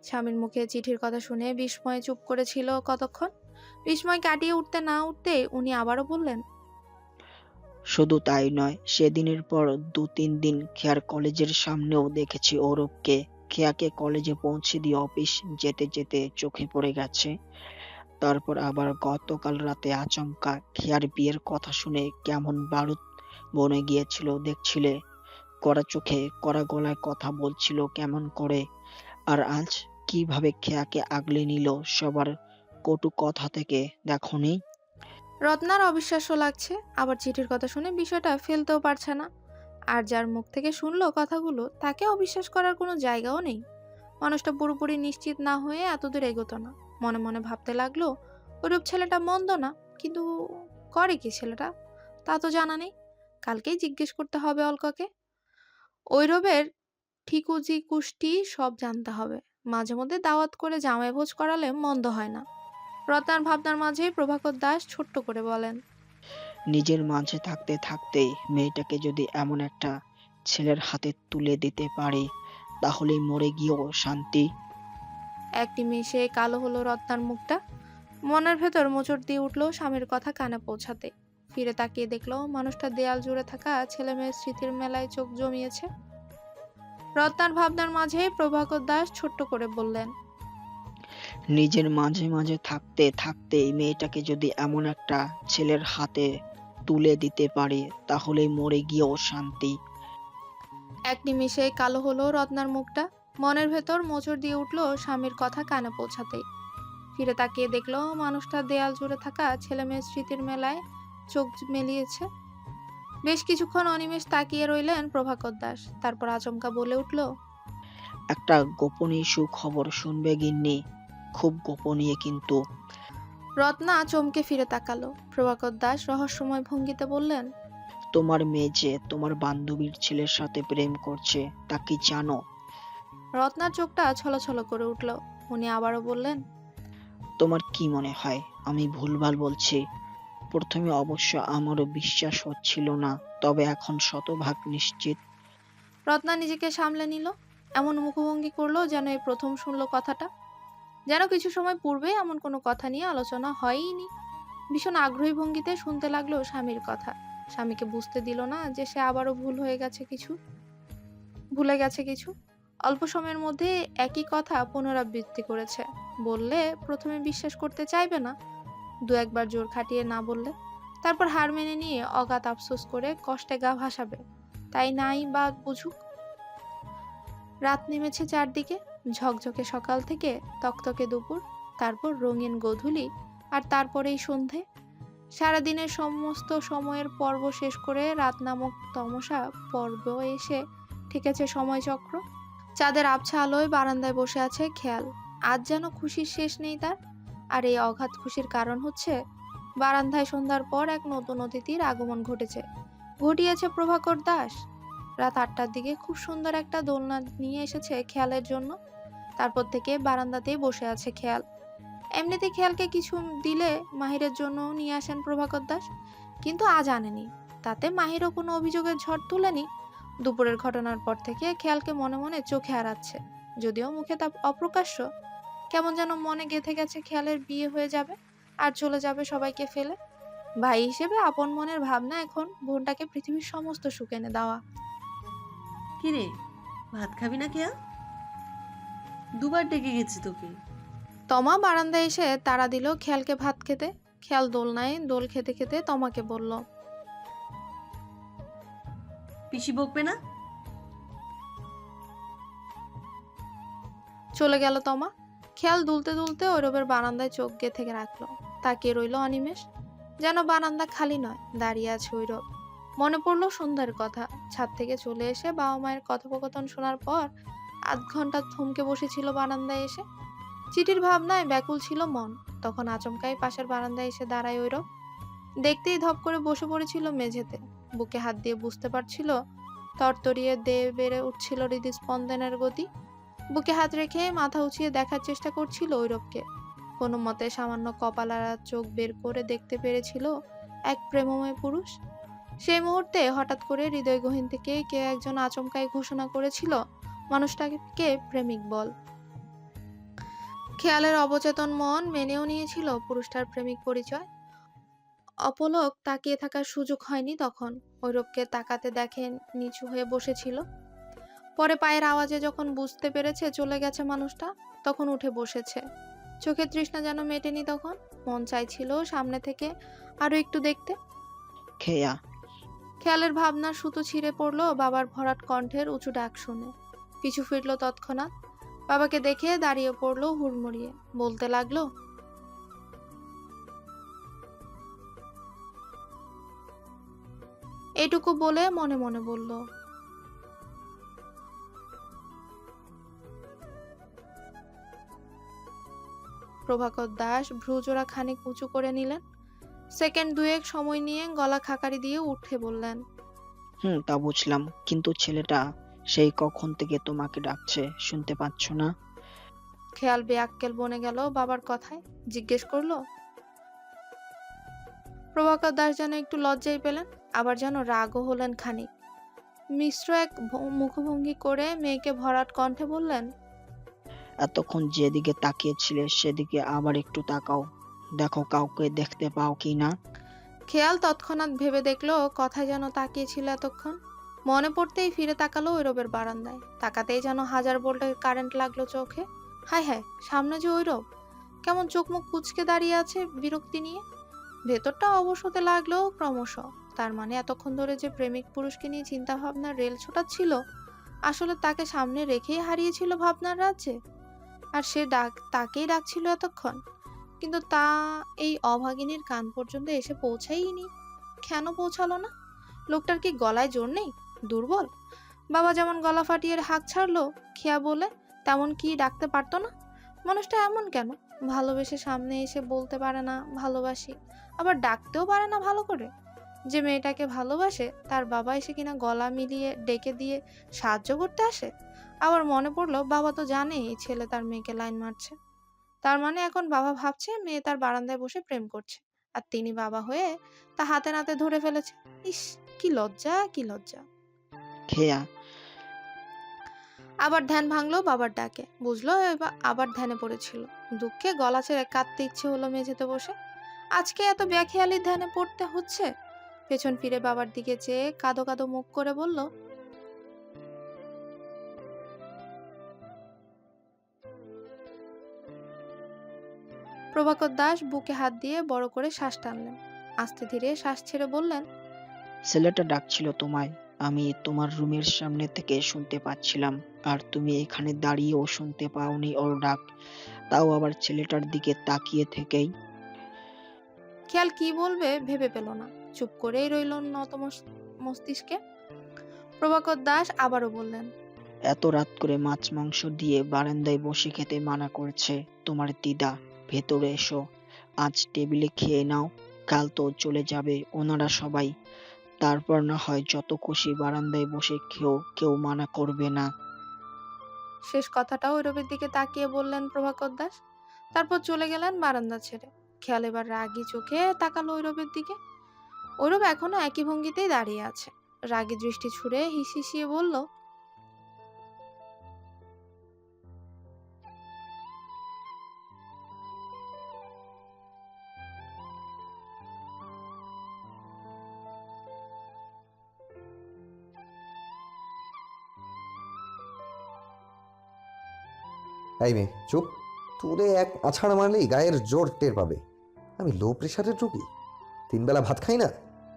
স্বামীর মুখে চিঠির কথা শুনে বিস্ময়ে চুপ করেছিল কতক্ষণ। বিস্ময় কাটিয়ে উঠতে না উঠতে উনি আবারও বললেন, শুধু তাই নয়, সেদিনের পর 2-3 দিন খেয়ার কলেজের সামনেও দেখেছি অরূপকে। খেয়াকে কলেজে পৌঁছে দিয়ে অফিস যেতে যেতে চোখে পড়ে গেছে। তারপর আবার গতকাল রাতে আচমকা খেয়ার বিয়ের কথা শুনে কেমন বারুদ বনে গিয়েছিল দেখছিলে। কড়া চোখে কড়া গলায় কথা বলছিল কেমন করে। আর আজ কিভাবে খেয়াকে আগলে নিল সবার কটু কথা থেকে, দেখোনি? রত্নার অবিশ্বাস্য লাগছে, আবার চিঠির কথা শুনে বিষয়টা ফেলতেও পারছে না। আর যার মুখ থেকে শুনলো কথাগুলো তাকে অবিশ্বাস করার কোনো জায়গাও নেই। মানুষটা পুরোপুরি নিশ্চিত না হয়ে এতদূর এগোতো না। মনে মনে ভাবতে লাগলো ওরূপ ছেলেটা মন্দ না, কিন্তু করে কি ছেলেটা তা তো জানা নেই। কালকেই জিজ্ঞেস করতে হবে অলকাকে। ঐরবের ঠিকুজি কুষ্টি সব জানতে হবে। মাঝে মধ্যে দাওয়াত করে জামাই ভোজ করালে মন্দ হয় না। রত্নার ভাবনার মাঝে প্রভাকর দাস ছোট্ট করে বলেন, নিজের মাঝে থাকতে থাকতেই মেয়েটাকে যদি এমন একটা ছেলের হাতে তুলে দিতে পারে, তাহলেই মরে গিয়েও শান্তি। একটি মিশে কালো হলো রত্নার মুখটা। মনের ভেতর মোচড় দিয়ে উঠলো স্বামীর কথা কানে পৌঁছাতে। ফিরে তাকিয়ে দেখলো মানুষটা দেয়াল জুড়ে থাকা ছেলে মেয়ের স্মৃতির মেলায় চোখ জমিয়েছে। রত্নার ভাবনার মাঝে প্রভাকর দাস ছোট্ট করে বললেন, নিজের মাঝে মাঝে থাকতে থাকতেই মেয়েটাকে যদি এমন একটা ছেলের হাতে তুলে দিতে পারে, তাহলেই মরে গিয়েও শান্তি। এক নিমিষে কালো হলো রত্নার মুখটা। মনের ভেতর মোচড় দিয়ে উঠলো স্বামীর কথা কানে পৌঁছাতেই। ফিরে তাকিয়ে দেখলো মানুষটা দেয়াল জুড়ে থাকা ছেলে মেয়ের স্মৃতির মেলায় চোখ মেলিয়েছে। বেশ কিছুক্ষণ অনিমেষ তাকিয়ে রইলেন প্রভাকর দাস। তারপর আচমকা বলে উঠল, একটা গোপনীয় সুখবর শুনবে গিন্নি, খুব গোপনীয় কিন্তু। রত্না চমকে ফিরে তাকালো। প্রভাকর দাস রহস্যময় ভঙ্গিতে বললেন, তোমার মেয়ে যে তোমার বান্ধবীর ছেলের সাথে প্রেম করছে, তা কি জানো? রত্নার চোখটা ছলছল করে উঠল। উনি আবারও বললেন, তোমার কি মনে হয় আমি ভুলভাল বলছি? প্রথমে অবশ্য আমারও বিশ্বাস হচ্ছিল না, তবে এখন শতভাগ নিশ্চিত। রত্না নিজেকে সামলে নিল। এমন মুখভঙ্গি করলো যেন এই প্রথম শুনলো কথাটা, যেন কিছু সময় পূর্বে এমন কোনো কথা নিয়ে আলোচনা হয়ইনি। ভীষণ আগ্রহী ভঙ্গিতে শুনতে লাগলো স্বামীর কথা। স্বামীকে বুঝতে দিল না যে সে আবারও ভুলে গেছে কিছু। অল্প সময়ের মধ্যে একই কথা পুনরাবৃত্তি করেছে। বললে প্রথমে বিশ্বাস করতে চাইবে না, দু একবার জোর খাটিয়ে না বললে তারপর হার মেনে নিয়ে অগাধ আফসোস করে কষ্টে গা ভাসাবে। তাই নাই বা বুঝুক। রাত নেমেছে চারদিকে। ঝকঝকে সকাল থেকে তকতকে দুপুর, তারপর রঙিন গোধূলি, আর তারপরেই সন্ধে। সারাদিনের সমস্ত সময়ের পর্ব শেষ করে রাত নামক তমসা পর্ব এসে ঠেকেছে সময়চক্র। চাঁদের আবছা আলোয় বারান্দায় বসে আছে খেয়াল। আজ যেন খুশির শেষ নেই তার। আর এই অগাধ খুশির কারণ হচ্ছে বারান্দায় সন্ধ্যার পর এক নতুন অতিথির আগমন ঘটিয়েছে প্রভাকর দাস। রাত 8টার দিকে খুব সুন্দর একটা দোলনা নিয়ে এসেছে খেয়ালের জন্য। তারপর থেকে বারান্দাতেই বসে আছে খেয়াল। এমনিতে খেয়ালকে কিছু দিলে মাহিরের জন্য নিয়ে আসেন প্রভাকর দাস, কিন্তু আজ আনেনি। তাতে মাহিরও কোনো অভিযোগের ঝড় তুলেনি। দুপুরের ঘটনার পর থেকে খেয়ালকে মনে মনে চোখে হারাচ্ছে। যদিও মুখে তা অপ্রকাশ্য। কেমন যেন মনে গেঁথে গেছে খেয়ালের বিয়ে হয়ে যাবে আর চলে যাবে সবাইকে ফেলে। ভাই হিসেবে আপন মনের ভাবনা এখন বোনটাকে পৃথিবীর সমস্ত সুখ এনে দেওয়া। কিরে, ভাত খাবি না খেয়া? দুবার ডেকে গেছি তোকে। তমা বারান্দায় এসে তাড়া দিল খেয়ালকে ভাত খেতে। খেয়াল দোলনায় দোল খেতে খেতে তমাকে বলল, পিসি বকবে না? চলে গেল তমা। খেয়াল দুলতে দুলতে ঐরবের বারান্দায় চোখ গেঁথে রাখলো। তাকিয়ে রইল অনিমেষ, যেন বারান্দা খালি নয়, দাঁড়িয়ে আছে ঐরব। মনে পড়লো সন্ধ্যার কথা। ছাদ থেকে চলে এসে বাবা মায়ের কথোপকথন শোনার পর আধ ঘন্টা থমকে বসেছিল বারান্দায় এসে। চিঠির ভাবনায় ব্যাকুল ছিল মন। তখন আচমকাই পাশের বারান্দায় এসে দাঁড়ায় ঐরব। দেখতেই ধপ করে বসে পড়েছিল মেঝেতে। বুকে হাত দিয়ে বুঝতে পারছিল তরতরিয়ে দেহে বেড়ে উঠছিল হৃদস্পন্দনের গতি। বুকে হাত রেখে মাথা উঁচিয়ে দেখার চেষ্টা করছিল ঐরবকে। কোনো মতে সামান্য কপালারা চোখ বের করে দেখতে পেরেছিল এক প্রেমময় পুরুষ। সেই মুহূর্তে হঠাৎ করে হৃদয় গহীন থেকে কেউ একজন আচমকাই ঘোষণা করেছিল মানুষটাকে প্রেমিক বল। খেয়ালের অবচেতন মন মেনেও নিয়েছিল পুরুষটার প্রেমিক পরিচয়। অপলক তাকিয়ে থাকার সুযোগ হয়নি তখন। ঐরবকে তাকাতে দেখে নিচু হয়ে বসেছিল। পরে পায়ের আওয়াজে যখন বুঝতে পেরেছে চলে গেছে মানুষটা, তখন উঠে বসেছে। চোখের তৃষ্ণা যেন মেটেনি তখন। মন চাইছিল সামনে থেকে আরো একটু দেখতে। খেয়া, খেয়ালের ভাবনার সুতো ছিঁড়ে পড়লো বাবার ভরাট কণ্ঠের উঁচু ডাক শুনে। পিছু ফিরল তৎক্ষণাৎ। বাবাকে দেখে দাঁড়িয়ে পড়লো হুড়মুড়িয়ে। বলতে লাগলো, এটুকু বলে মনে মনে বলল, প্রভাকর দাস ভ্রুজোড়া খানিক উঁচু করে নিলেন। সেকেন্ড দুয়েক সময় নিয়ে গলা খাকারি দিয়ে উঠে বললেন, তা বুঝলাম, কিন্তু ছেলেটা সেই কখন থেকে তোমাকে ডাকছে, শুনতে পাচ্ছ না? খেয়াল বেআক্কেল বনে গেল বাবার কথায়। জিজ্ঞেস করলো। প্রভাকর দাস যেন একটু লজ্জাই পেলেন, আবার যেন রাগও হলেন খানিক। মিশ্র এক মুখভঙ্গি করে মেয়েকে ভরাট কণ্ঠে বললেন, এতক্ষণ যেদিকে তাকিয়েছিলে সেদিকে আবার একটু তাকাও, দেখো কাউকে দেখতে পাও কি না। খেয়াল তৎক্ষণাৎ ভেবে দেখলো কথায় যেন তাকিয়েছিল এতক্ষণ। মনে পড়তেই ফিরে তাকালো ঐরবের বারান্দায়। তাকাতেই যেন 1000 ভোল্টের কারেন্ট লাগলো চোখে। হায় হায়, সামনে যে ঐরব, কেমন চোখ মুখ কুঁচকে দাঁড়িয়ে আছে বিরক্তি নিয়ে। ভেতরটা অবশ হতে লাগলো ক্রমশ। তার মানে এতক্ষণ ধরে যে প্রেমিক পুরুষকে নিয়ে চিন্তা ভাবনার রেল ছোটাচ্ছিল, আসলে তাকে সামনে রেখেই হারিয়েছিল ভাবনার রাজ্যে। আর সে তাকেই ডাকছিল এতক্ষণ। কিন্তু তা এই অভাগিনীর কান পর্যন্ত এসে পৌঁছায়নি। কেন পৌঁছালো না? লোকটার কি গলায় জোর নেই? দুর্বল? বাবা যেমন গলা ফাটিয়ে হাঁক ছাড়লো খেয়া বলে, তেমন কি ডাকতে পারতো না? মানুষটা এমন কেন? ভালোবেসে সামনে এসে বলতে পারে না ভালোবাসি, আবার ডাকতেও পারে না ভালো করে। যে মেয়েটাকে ভালোবাসে তার বাবা এসে কিনা গলা মিলিয়ে ডেকে দিয়ে সাহায্য করতে আসে। আবার মনে পড়লো বাবা তো জানে এই ছেলে তার মেয়েকে লাইন মারছে। তার মানে এখন বাবা ভাবছে মেয়ে তার বারান্দায় বসে প্রেম করছে, আর তিনি বাবা হয়ে তা হাতে নাতে ধরে ফেলেছে। ইস, কি লজ্জা, কি লজ্জা। খেয়া, আবার ধ্যান ভাঙলো বাবার ডাকে। বুঝলো এবার আবার ধ্যানে পড়েছিল। দুঃখে গলা ছেড়ে কাঁদতে ইচ্ছে হলো মেঝেতে বসে। আজকে এত বেখেয়ালি ধ্যানে পড়তে হচ্ছে। পেছন ফিরে বাবার দিকে চেয়ে কাঁদো কাঁদো মুখ করে বলল, প্রভাকর দাস বুকে হাত দিয়ে বড় করে শ্বাস টানলেন। আস্তে ধীরে শ্বাস ছেড়ে বললেন, ছেলেটা ডাকছিল তোমায়, আমি তোমার রুমের সামনে থেকে শুনতে পাচ্ছিলাম, আর তুমি এখানে দাঁড়িয়েও শুনতে পাওনি ওর ডাক, তাও আবার ছেলেটার দিকে তাকিয়ে থেকেই। খেয়াল কি বলবে ভেবে পেল না, চুপ করেই রইল নত মস্তিষ্কে। প্রভাকর দাস আবারও বললেন, এত রাত করে মাছ মাংস দিয়ে বারান্দায় বসে খেতে মানা করছে তোমার দিদা, ভেতরে এসো, আজ টেবিলে খেয়ে নাও, কাল তো চলে যাবে ওনারা সবাই, তারপর না হয় যত খুশি বারান্দায় বসে খেও, কেউ মানা করবে না। শেষ কথাটাও ঐরবের দিকে তাকিয়ে বললেন প্রভাকর দাস। তারপর চলে গেলেন বারান্দা ছেড়ে। খেয়াল এবার রাগী চোখে তাকালো ঐরবের দিকে। ঐরব এখনো একই ভঙ্গিতেই দাঁড়িয়ে আছে। রাগী দৃষ্টি ছুড়ে হিসিয়ে বলল, এই মেয়ে চুপ, তুলে এক আছাড় মারলেই গায়ের জোর টের পাবে। আমি লো প্রেশারের রোগী, 3 বেলা ভাত খাই না?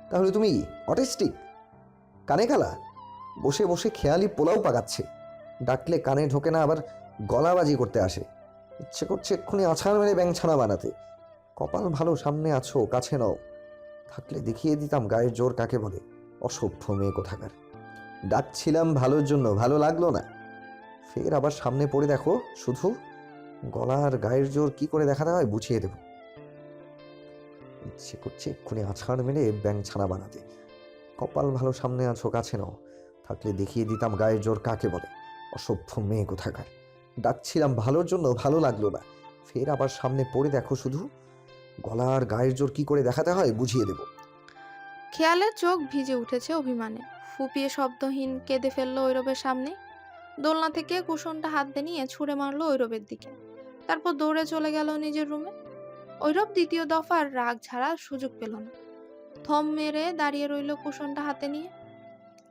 তাহলে তুমি অটিস্টিক? কানে কালা, বসে বসে খেয়ালি পোলাও পাকাচ্ছে, ডাকলে কানে ঢোকে না, আবার গলাবাজি করতে আসে। ইচ্ছে করছে এক্ষুনি আছাড় মেরে ব্যাংছানা বানাতে। কপাল ভালো সামনে আছো, কাছে নাও, থাকলে দেখিয়ে দিতাম গায়ের জোর কাকে বলে। অসভ্য মেয়ে কোথাকার। ডাকছিলাম ভালোর জন্য, ভালো লাগলো না, ফের আবার সামনে পড়ে দেখো শুধু। গলার গায়ের জোর কি করে দেখাতে হয় বুঝিয়ে দেব। ইচ্ছে করছে এক্ষুনি আছাড় মেরে ব্যাংছানা বানাতে। কপাল ভালো সামনে আছো, কাছে নাও, থাকলে দেখিয়ে দিতাম গায়ের জোর কাকে বলে। অসভ্য মেয়ে কোথাকার। ডাকছিলাম ভালোর জন্য, ভালো লাগলো না, ফের আবার সামনে পড়ে দেখো শুধু। গলার গায়ের জোর কি করে দেখাতে হয় বুঝিয়ে দেব। খেয়ালের চোখ ভিজে উঠেছে অভিমানে, ফুপিয়ে শব্দহীন কেঁদে ফেললো ঐরবের সামনে। দোলনা থেকে কুশনটা হাতে নিয়ে ছুঁড়ে মারলো ঐরবের দিকে, তারপর দৌড়ে চলে গেল নিজের রুমে। ঐরব দ্বিতীয় দফার রাগ ছাড়ার সুযোগ পেল না, থম মেরে দাঁড়িয়ে রইল কুশনটা হাতে নিয়ে।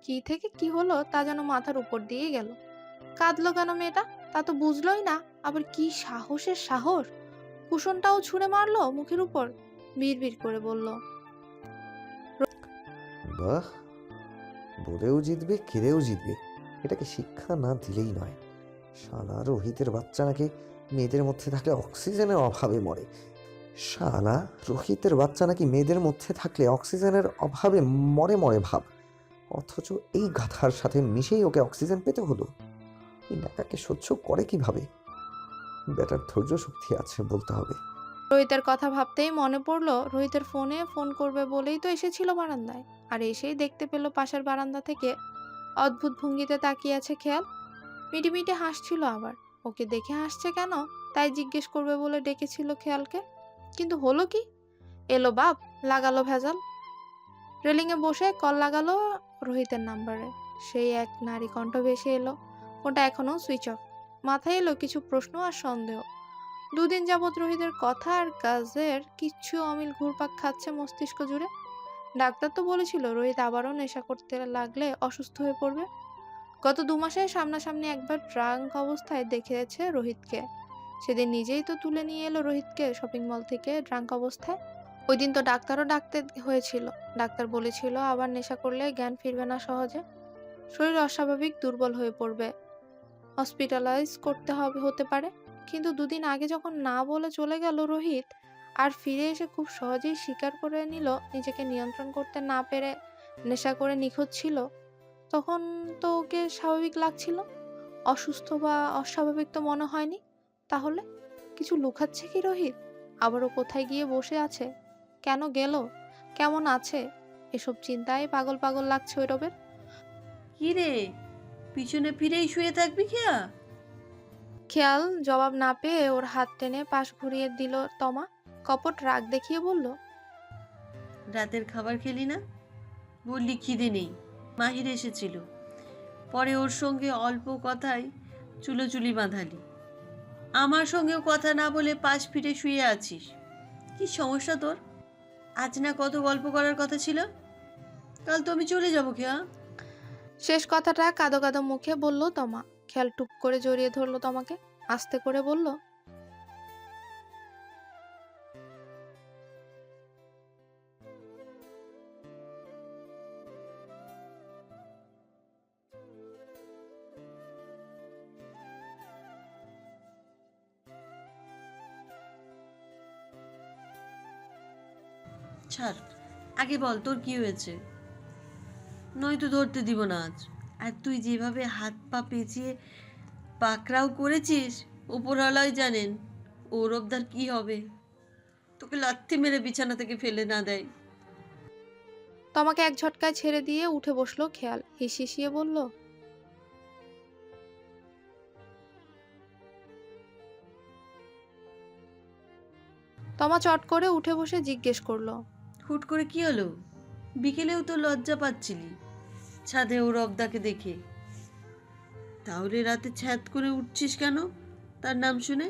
কি থেকে কি হলো তা যেন মাথার উপর দিয়ে গেল। কাঁদলো কেন মেয়েটা তা তো বুঝলোই না, আবার কি সাহসের সাহস! কুশনটাও ছুঁড়ে মারলো মুখের উপর, বিড়বিড় করে বলল, বাহ, বলেও জিতবে, কেঁদেও জিতবে, এটাকে শিক্ষা না দিলেই নয়। শালা রোহিতের বাচ্চা নাকি মেয়েদের মধ্যে থাকলে অক্সিজেনের অভাবে মরে। শালা রোহিতের বাচ্চা নাকি মেয়েদের মধ্যে থাকলে অক্সিজেনের অভাবে মরে মরে ভাব, অথচ এই গাধার সাথে মিশেই ওকে অক্সিজেন পেতে হলো। এই নাকাকে সহ্য করে কিভাবে? বেটার ধৈর্য শক্তি আছে বলতে হবে। রোহিতের কথা ভাবতেই মনে পড়লো রোহিতের ফোনে ফোন করবে বলেই তো এসেছিল বারান্দায়, আর এসেই দেখতে পেল পাশের বারান্দা থেকে অদ্ভুত ভঙ্গিতে তাকিয়ে আছে খেয়াল। মিটিমিটি হাসছিল আবার। ওকে দেখে হাসছে কেন তাই জিজ্ঞেস করবে বলে ডেকেছিল খেয়ালকে, কিন্তু হলো কি? এলো বাপ, লাগালো ভেজাল। রেলিংয়ে বসে কল লাগালো রোহিতের নাম্বারে। সেই এক নারী কণ্ঠ ভেসে এলো, ফোনটা এখনো সুইচ অফ। মাথায় এলো কিছু প্রশ্ন আর সন্দেহ। 2 দিন যাবৎ রোহিতের কথা আর কাজের কিচ্ছু অমিল ঘুরপাক খাচ্ছে মস্তিষ্ক জুড়ে। ডাক্তার তো বলেছিল রোহিত আবারও নেশা করতে লাগলে অসুস্থ হয়ে পড়বে। গত 2 মাসে সামনাসামনি একবার ড্রাঙ্ক অবস্থায় দেখেছে রোহিতকে। সেদিন নিজেই তো তুলে নিয়ে এলো রোহিতকে শপিং মল থেকে ড্রাঙ্ক অবস্থায়। ওই দিন তো ডাক্তারও ডাকতে হয়েছিল। ডাক্তার বলেছিল আবার নেশা করলে জ্ঞান ফিরবে না সহজে, শরীর অস্বাভাবিক দুর্বল হয়ে পড়বে, হসপিটালাইজ করতে হতে পারে। কিন্তু 2 দিন আগে যখন না বলে চলে গেল রোহিত, আর ফিরে এসে খুব সহজেই স্বীকার করে নিল নিজেকে নিয়ন্ত্রণ করতে না পেরে নেশা করে নিখোঁজ ছিল, তখন তো ওকে স্বাভাবিক লাগছিল। অসুস্থ বা অস্বাভাবিক তো মনে হয়নি। তাহলে কিছু লুকাচ্ছে কি রোহিত? আবারও কোথায় গিয়ে বসে আছে? কেন গেল? কেমন আছে? এসব চিন্তায় পাগল পাগল লাগছে ঐরবের। কি রে, পিছনে ফিরেই শুয়ে থাকবি খেয়া? খেয়াল জবাব না পেয়ে ওর হাত টেনে পাশ ঘুরিয়ে দিল তমা। কপট রাগ দেখিয়ে বলল, রাতের খাবার খেলি না? বললি খিদে নেই। মাহির এসেছিল, পরে ওর সঙ্গে অল্প কথায় চুলোচুলি বাঁধালি। আমার সঙ্গেও কথা না বলে পাশ ফিরে শুয়ে আছিস। কি সমস্যা তোর? আজ না কত গল্প করার কথা ছিল? কাল তো আমি চলে যাবো খেয়া। শেষ কথাটা কাঁদো কাঁদো মুখে বলল তমা। খেয়াল টুক করে জড়িয়ে ধরলো তমাকে, আস্তে করে বলল, ছাড়, আগে বল তোর কি হয়েছে, নয়তো ধরতে দিব না আজ। আর তুই যেভাবে হাত পা পেঁচিয়ে পাকড়াও করেছিস, উপরওয়ালাই জানেন ঔরবদার কি হবে। তোকে লাথি মেরে বিছানা থেকে ফেলে না দেয়। তমাকে এক ঝটকায় ছেড়ে দিয়ে উঠে বসলো খেয়াল, হিসিয়ে বলল, তমা চট করে উঠে বসে জিজ্ঞেস করলো, হুট করে কি হলো? বিকেলেও তো লজ্জা পাচ্ছিলি ছাদে ঔরবদাকে দেখে, তাহলে রাতে ছ্যাদ করে উঠছিস কেন তার নাম শুনে?